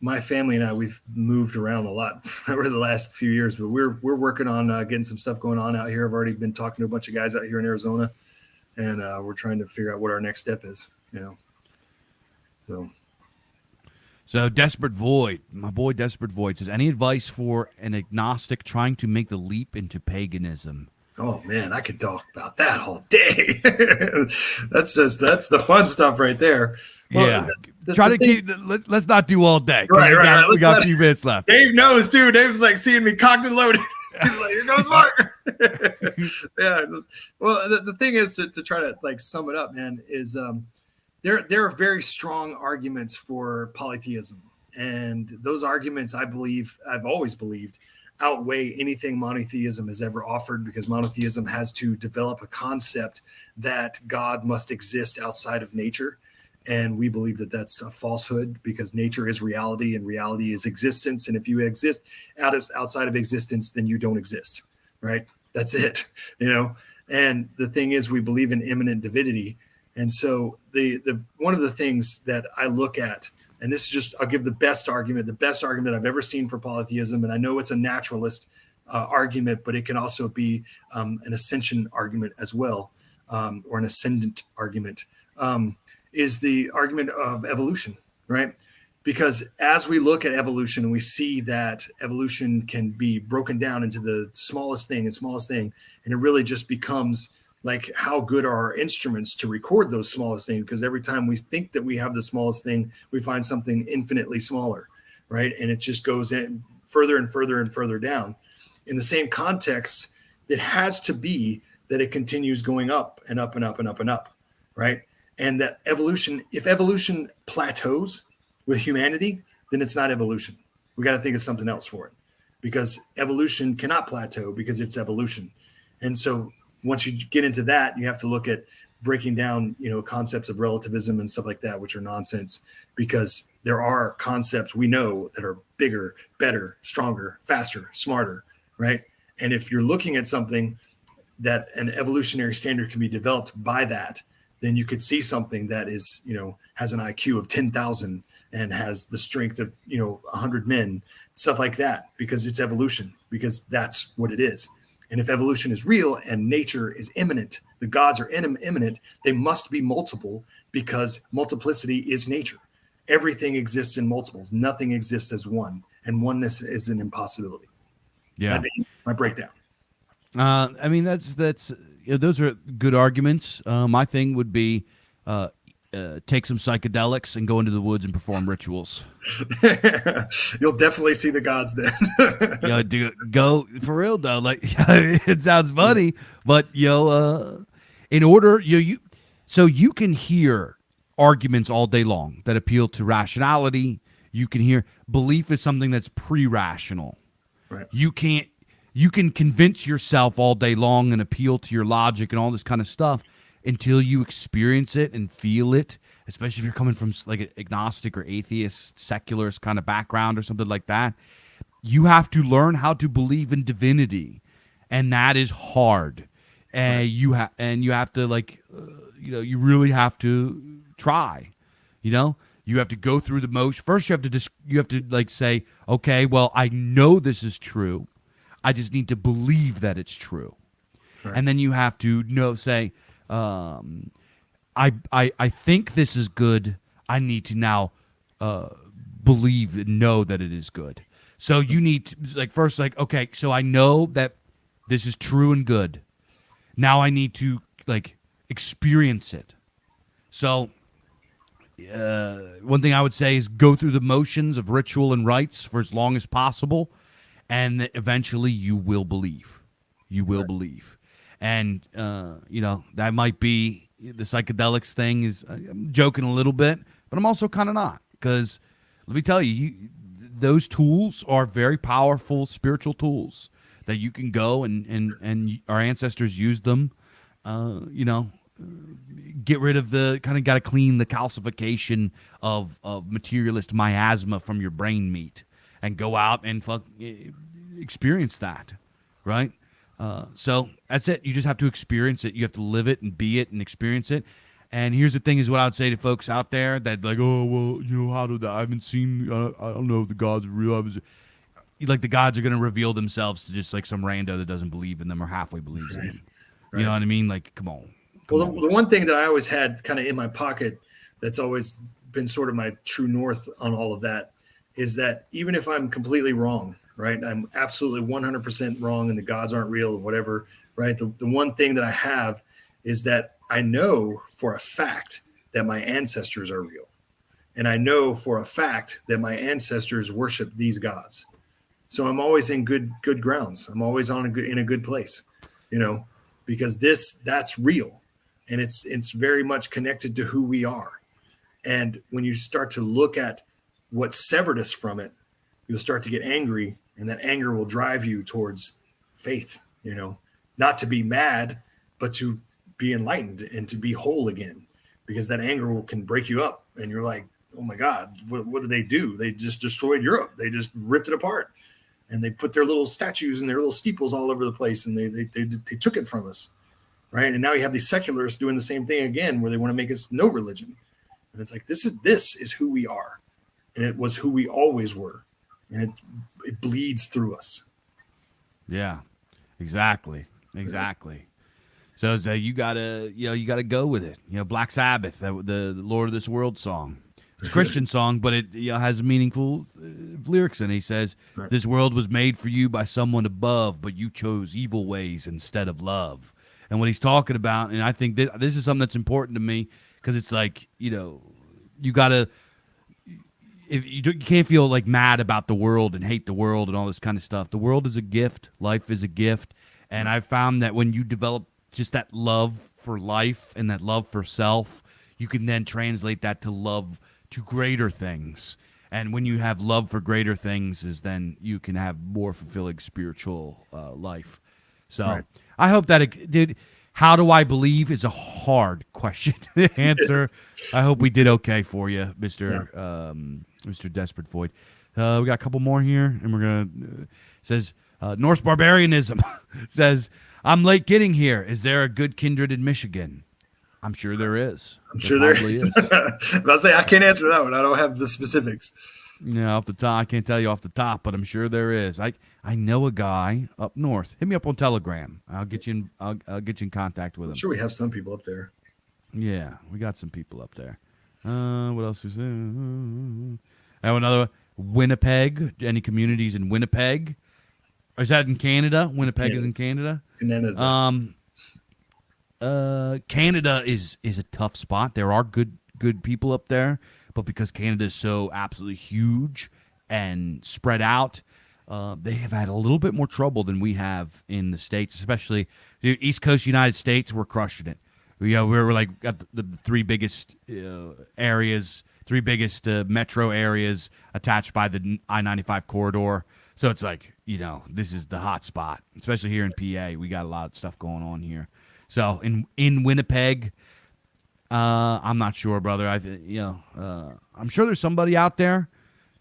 my family and I, we've moved around a lot over the last few years, but we're working on getting some stuff going on out here. I've already been talking to a bunch of guys out here in Arizona, and we're trying to figure out what our next step is. So Desperate Void, my boy Desperate Void says, any advice for an agnostic trying to make the leap into paganism? Oh man, I could talk about that all day. that's the fun stuff right there. Well, yeah, let's not do all day. Right. We got a few minutes left. Dave knows too. Dave's like seeing me cocked and loaded. He's like, here goes Mark. Yeah. Well, the thing is to try to like sum it up, man, is there are very strong arguments for polytheism, and those arguments, I've always believed, outweigh anything monotheism has ever offered, because monotheism has to develop a concept that God must exist outside of nature. And we believe that that's a falsehood, because nature is reality and reality is existence. And if you exist outside of existence, then you don't exist, right? That's it, And the thing is, we believe in immanent divinity. And so the one of the things that I look at, and this is just, I'll give the best argument I've ever seen for polytheism. And I know it's a naturalist argument, but it can also be an ascension argument as well, or an ascendant argument, is the argument of evolution, right? Because as we look at evolution and we see that evolution can be broken down into the smallest thing, and it really just becomes like, how good are our instruments to record those smallest things? Because every time we think that we have the smallest thing, we find something infinitely smaller, right? And it just goes in further and further and further down. In the same context, it has to be that it continues going up and up and up and up and up, right? And that if evolution plateaus with humanity, then it's not evolution. We got to think of something else for it, because evolution cannot plateau because it's evolution. And so once you get into that, you have to look at breaking down, concepts of relativism and stuff like that, which are nonsense, because there are concepts we know that are bigger, better, stronger, faster, smarter, right? And if you're looking at something that an evolutionary standard can be developed by that, then you could see something that is, has an IQ of 10,000 and has the strength of, 100 men, stuff like that, because it's evolution, because that's what it is. And if evolution is real and nature is immanent, the gods are immanent, they must be multiple, because multiplicity is nature. Everything exists in multiples. Nothing exists as one, and oneness is an impossibility. Yeah. That'd be my breakdown. I mean, that's those are good arguments. My thing would be take some psychedelics and go into the woods and perform rituals. You'll definitely see the gods then. Go for real though. Like, it sounds funny, but in order so you can hear arguments all day long that appeal to rationality. You can hear belief is something that's pre-rational. Right. You can convince yourself all day long and appeal to your logic and all this kind of stuff until you experience it and feel it, especially if you're coming from like an agnostic or atheist, secularist kind of background or something like that. You have to learn how to believe in divinity, and that is hard. And you have to you really have to try. You have to go through the motion. First, you have to say, okay, well, I know this is true. I just need to believe that it's true. Right. And then you have to say, I think this is good. I need to now believe and know that it is good. So you need to first okay, so I know that this is true and good. Now I need to experience it. So one thing I would say is go through the motions of ritual and rites for as long as possible, and eventually you will believe. You will believe. And, that might be the psychedelics thing is, I'm joking a little bit, but I'm also kind of not, because let me tell you, those tools are very powerful spiritual tools that you can go and our ancestors used them, get rid of got to clean the calcification of materialist miasma from your brain meat. and go out and experience that, right? So that's it. You just have to experience it. You have to live it and be it and experience it. And here's the thing is what I would say to folks out there that like, oh, well, how do that? I haven't seen, I don't know if the gods are real. Like the gods are going to reveal themselves to just like some rando that doesn't believe in them or halfway believes in them. Right. You know what I mean? Like, come on. The one thing that I always had kind of in my pocket that's always been sort of my true north on all of that is that even if I'm completely wrong, right? I'm absolutely 100% wrong and the gods aren't real or whatever, right? The one thing that I have is that I know for a fact that my ancestors are real. And I know for a fact that my ancestors worship these gods. So I'm always in good grounds. I'm always in a good place, because that's real. And it's very much connected to who we are. And when you start to look at what severed us from it, you'll start to get angry, and that anger will drive you towards faith, not to be mad, but to be enlightened and to be whole again, because that anger can break you up. And you're like, oh my God, what did they do? They just destroyed Europe. They just ripped it apart. And they put their little statues and their little steeples all over the place, and they took it from us, right? And now you have these secularists doing the same thing again, where they want to make us no religion. And it's like, this is who we are, and it was who we always were, and it bleeds through us. Yeah, exactly. So you gotta go with it. Black Sabbath, the Lord of This World song. It's a Christian song, but it has meaningful lyrics in it. He says, right. This world was made for you by someone above, but you chose evil ways instead of love. And what he's talking about, and I think this is something that's important to me, because it's like, you gotta, if you can't feel like mad about the world and hate the world and all this kind of stuff. The world is a gift. Life is a gift. And I've found that when you develop just that love for life and that love for self, you can then translate that to love to greater things. And when you have love for greater things, then you can have more fulfilling spiritual life. So right. I hope that dude, how do I believe is a hard question to answer. I hope we did okay for you, Mr. Desperate Void. We got a couple more here, and we're gonna says Norse barbarianism says, I'm late getting here. Is there a good kindred in Michigan? I'm sure there is. I'm sure there is. But I'll say I can't answer that one. I don't have the specifics. Yeah, off the top, I can't tell you off the top, but I'm sure there is. I know a guy up north. Hit me up on Telegram. I'll get you in. I'll get you in contact with him. I'm sure we have some people up there. Yeah, we got some people up there. What else is there? I have another Winnipeg. Any communities in Winnipeg? Or is that in Canada? Winnipeg is in Canada. Canada is a tough spot. There are good people up there, but because Canada is so absolutely huge and spread out, they have had a little bit more trouble than we have in the States, especially the East Coast United States. We're crushing it. We're like got the three biggest areas, three biggest metro areas attached by the I-95 corridor. So it's like, this is the hot spot, especially here in PA. We got a lot of stuff going on here. So in Winnipeg, I'm not sure, brother. I'm sure there's somebody out there.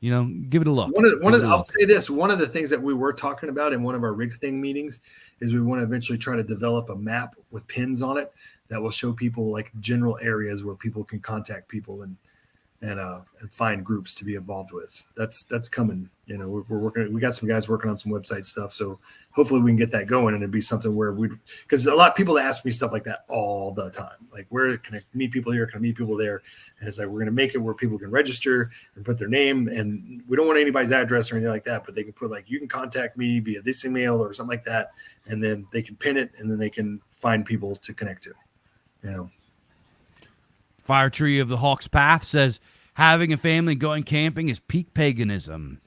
Give it a look. I'll say this. One of the things that we were talking about in one of our Rigs Thing meetings is we want to eventually try to develop a map with pins on it that will show people like general areas where people can contact people and find groups to be involved with. That's coming. We're working. We got some guys working on some website stuff. So hopefully we can get that going, and it'd be something where because a lot of people ask me stuff like that all the time. Like, where can I meet people here? Can I meet people there? And it's like, we're going to make it where people can register and put their name, and we don't want anybody's address or anything like that, but they can put like, you can contact me via this email or something like that. And then they can pin it, and then they can find people to connect to, Fire Tree of the Hawk's Path says, having a family going camping is peak paganism.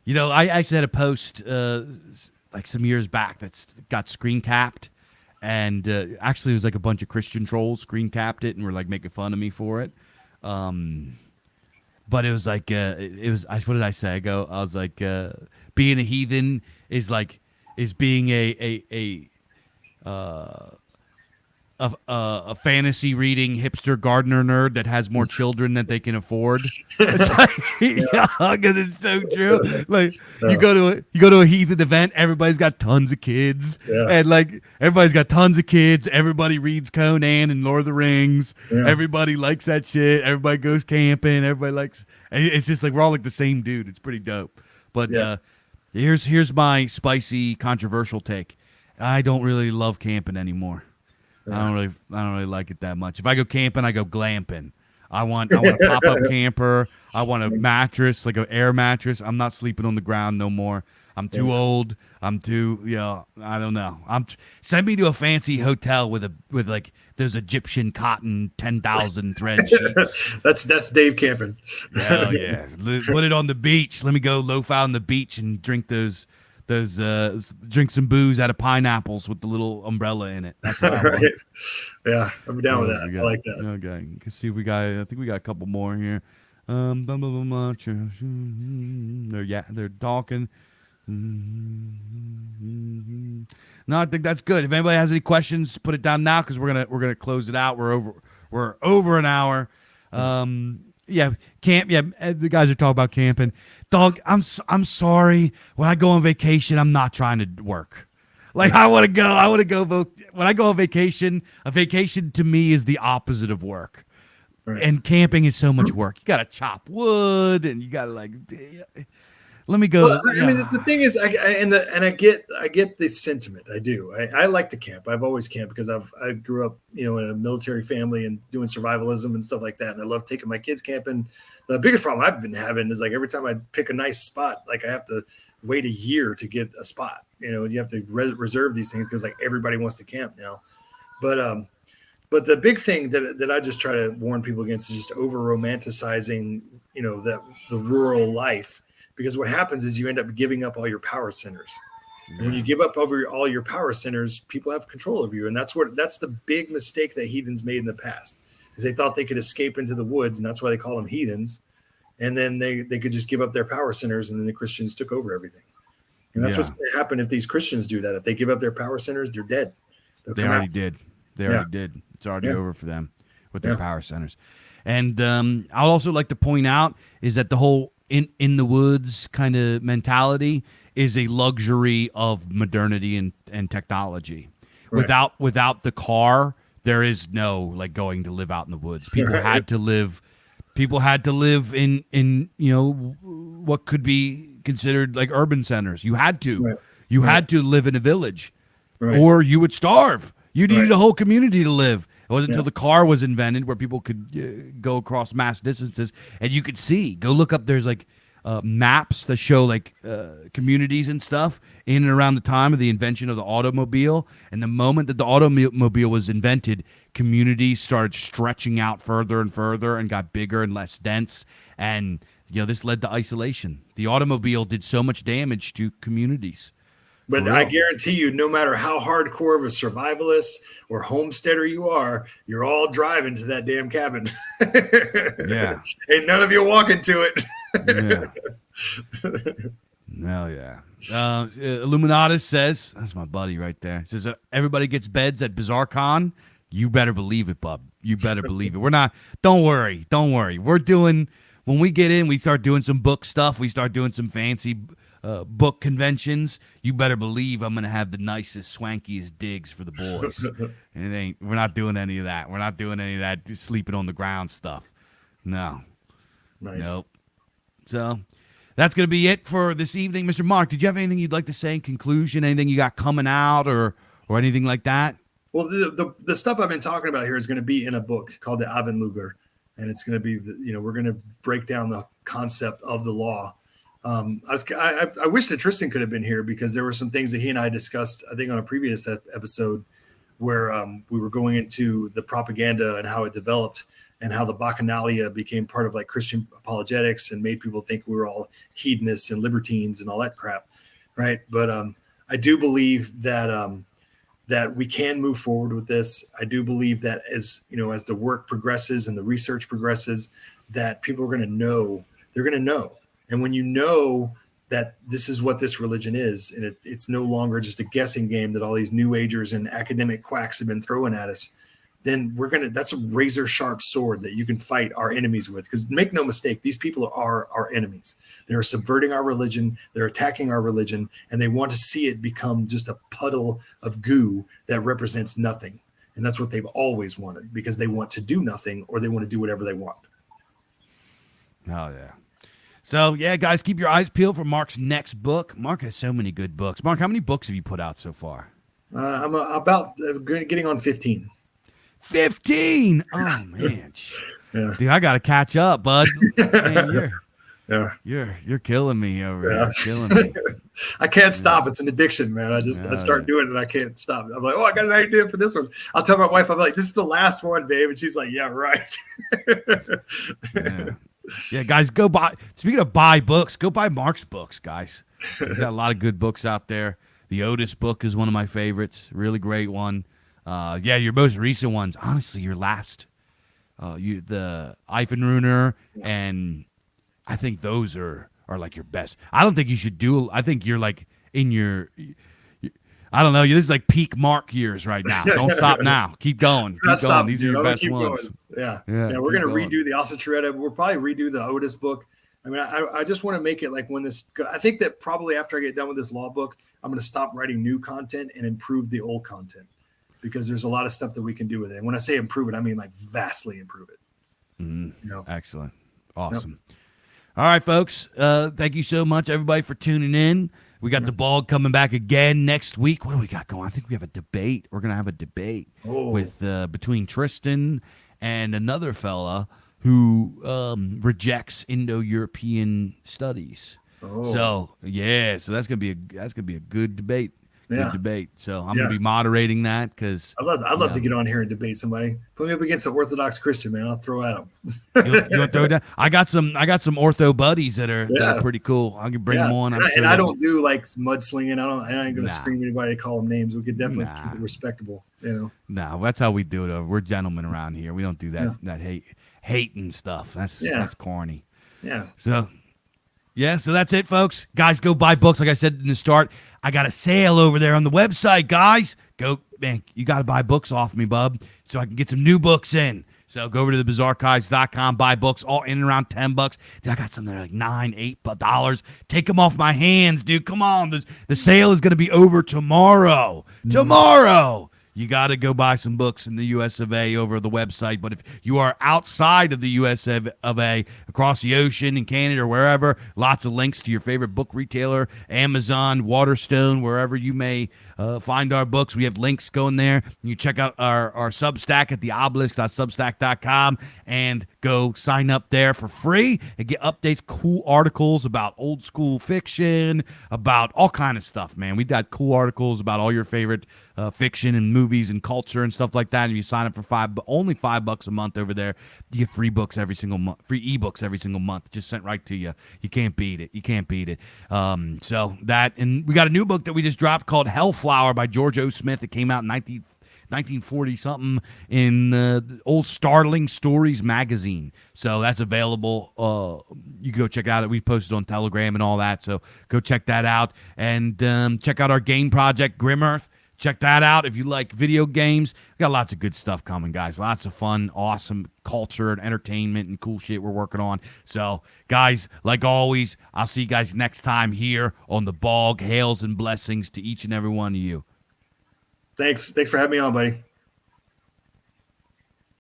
I actually had a post like some years back that's got screen capped, and actually it was like a bunch of Christian trolls screen capped it and were like making fun of me for it. But it was like what did I say? I was like, being a heathen is being a a fantasy reading hipster gardener nerd that has more children than they can afford. It's like, because it's so true. Like you go to a heathen event, everybody's got tons of kids, and like everybody's got tons of kids. Everybody reads Conan and Lord of the Rings. Everybody likes that shit. Everybody goes camping. Everybody likes. It's just like we're all like the same dude. It's pretty dope. But here's my spicy, controversial take. I don't really love camping anymore. I don't really like it that much. If I go camping, I go glamping. I want a pop-up camper. I want a mattress, like an air mattress. I'm not sleeping on the ground no more. I'm too old. I'm too, I don't know. Send me to a fancy hotel with like those Egyptian cotton 10,000 thread sheets. That's Dave camping. Hell yeah. Put it on the beach. Let me go loaf out on the beach and drink drink some booze out of pineapples with the little umbrella in it. That's what I want. Yeah, I'm down with that. I like that. Okay, you can see I think we got a couple more here. They're talking. No, I think that's good. If anybody has any questions, put it down now because we're gonna close it out. We're over an hour. The guys are talking about camping. Dog, I'm sorry. When I go on vacation, I'm not trying to work. Like I want to go. When I go on vacation, a vacation to me is the opposite of work. Right. And camping is so much work. You got to chop wood, and you got to like. Let me go. Well, I mean, the thing is, I get the sentiment. I do. I like to camp. I've always camped because I grew up, in a military family and doing survivalism and stuff like that. And I love taking my kids camping. The biggest problem I've been having is like every time I pick a nice spot, like I have to wait a year to get a spot. You have to reserve these things because like everybody wants to camp now. But the big thing that I just try to warn people against is just over romanticizing, the rural life. Because what happens is you end up giving up all your power centers. And when you give up all your power centers, people have control over you. And that's the big mistake that heathens made in the past, is they thought they could escape into the woods, and that's why they call them heathens. And then they could just give up their power centers, and then the Christians took over everything. And that's what's going to happen if these Christians do that. If they give up their power centers, they're dead. They already did. It's already over for them with their power centers. And I'll also like to point out is that the whole in the woods kind of mentality is a luxury of modernity and technology. Right. Without the car, there is no like going to live out in the woods. People had to live in what could be considered like urban centers. You had to. You had to live in a village. Or you would starve. You needed a whole community to live. It wasn't until the car was invented where people could go across mass distances, and you could see. Go look up. There's like maps that show like communities and stuff in and around the time of the invention of the automobile. And the moment that the automobile was invented, communities started stretching out further and further and got bigger and less dense. And this led to isolation. The automobile did so much damage to communities. But I guarantee you, no matter how hardcore of a survivalist or homesteader you are, you're all driving to that damn cabin. Ain't none of you walking to it. Hell yeah. Illuminatus says, that's my buddy right there. Says everybody gets beds at Bizarre Con. You better believe it, bub. You better believe it. We're not. Don't worry. We're doing. When we get in, we start doing some book stuff. We start doing some fancy book conventions. You better believe I'm gonna have the nicest, swankiest digs for the boys. And we're not doing any of that. We're not doing any of that just sleeping on the ground stuff. No. Nice. Nope. So that's gonna be it for this evening. Mr. Mark, did you have anything you'd like to say in conclusion? Anything you got coming out or anything like that? Well, the stuff I've been talking about here is going to be in a book called the Aven Rune, and it's going to be we're going to break down the concept of the law. I wish that Tristan could have been here because there were some things that he and I discussed, I think, on a previous episode where we were going into the propaganda and how it developed and how the Bacchanalia became part of like Christian apologetics and made people think we were all hedonists and libertines and all that crap, right? But I do believe that that we can move forward with this. I do believe that as the work progresses and the research progresses, that people are going to know. They're going to know. And when you know that this is what this religion is, and it's no longer just a guessing game that all these new agers and academic quacks have been throwing at us, then that's a razor sharp sword that you can fight our enemies with. Because make no mistake, these people are our enemies. They're subverting our religion. They're attacking our religion, and they want to see it become just a puddle of goo that represents nothing. And that's what they've always wanted, because they want to do nothing, or they want to do whatever they want. Oh, yeah. So, yeah, guys, keep your eyes peeled for Mark's next book. Mark has so many good books. Mark, how many books have you put out so far? I'm about getting on 15. 15. Oh man. Yeah. Dude, I gotta catch up, bud. Man, you're killing me over here. Killing me. I can't stop. It's an addiction, man. I start doing it and I can't stop. I'm like, oh, I got an idea for this one. I'll tell my wife, I'm like, this is the last one, babe. And she's like, yeah, right. Yeah, guys, go buy. Speaking of buy books, go buy Mark's books, guys. He's got a lot of good books out there. The Otis book is one of my favorites. Really great one. Your most recent ones, honestly, your last, the Aven Rune, and I think those are like your best. I don't think you should do. I think you're like in your. I don't know. This is like peak Mark years right now. Don't stop now. Keep going. Keep going. These are your best ones. Yeah. We're gonna redo the Alcitretta. We'll probably redo the Otis book. I mean, I just want to make it like when this. I think that probably after I get done with this law book, I'm going to stop writing new content and improve the old content, because there's a lot of stuff that we can do with it. And when I say improve it, I mean like vastly improve it. Excellent. Awesome. Yep. All right, folks. Thank you so much, everybody, for tuning in. We got the BOG coming back again next week. What do we got going? I think we have a debate. We're going to have a debate with between Tristan and another fella who rejects Indo-European studies. So that's gonna be a good debate. Good debate. So I'm gonna be moderating that, because I'd love to get on here and debate somebody. Put me up against an Orthodox Christian, man. I'll throw at them. you want to throw it down? I got some ortho buddies that are pretty cool. I can bring them on. I don't do like mudslinging. I ain't gonna scream anybody to call them names. We could definitely keep it respectable. No, that's how we do it. We're gentlemen around here. We don't do that hating stuff. That's corny. Yeah. So that's it, folks. Guys, go buy books. Like I said in the start, I got a sale over there on the website, guys. Go, man, you got to buy books off me, bub, so I can get some new books in. So go over to thebizarrearchives.com, buy books, all in and around $10. Dude, I got some that are like $9, $8. Take them off my hands, dude. Come on. The sale is going to be over tomorrow. Tomorrow. You got to go buy some books in the US of A over the website. But if you are outside of the US of A, across the ocean in Canada or wherever, lots of links to your favorite book retailer, Amazon, Waterstone, wherever you may find our books. We have links going there. You check out our Substack at theobelisk.substack.com and go sign up there for free and get updates, cool articles about old school fiction, about all kind of stuff, man. We got cool articles about all your favorite fiction and movies and culture and stuff like that. And if you sign up for only $5 a month over there, you get free books every single month, free ebooks every single month, just sent right to you. You can't beat it. You can't beat it. So that, and we got a new book that we just dropped called Hellflower by George O. Smith. It came out in 1940 something in the old Startling Stories magazine. So that's available. You can go check it out. We posted on Telegram and all that. So go check that out, and check out our game project, Grim Earth. Check that out if you like video games. We got lots of good stuff coming, guys. Lots of fun, awesome culture and entertainment and cool shit we're working on. So, guys, like always, I'll see you guys next time here on the BOG. Hails and blessings to each and every one of you. Thanks for having me on, buddy.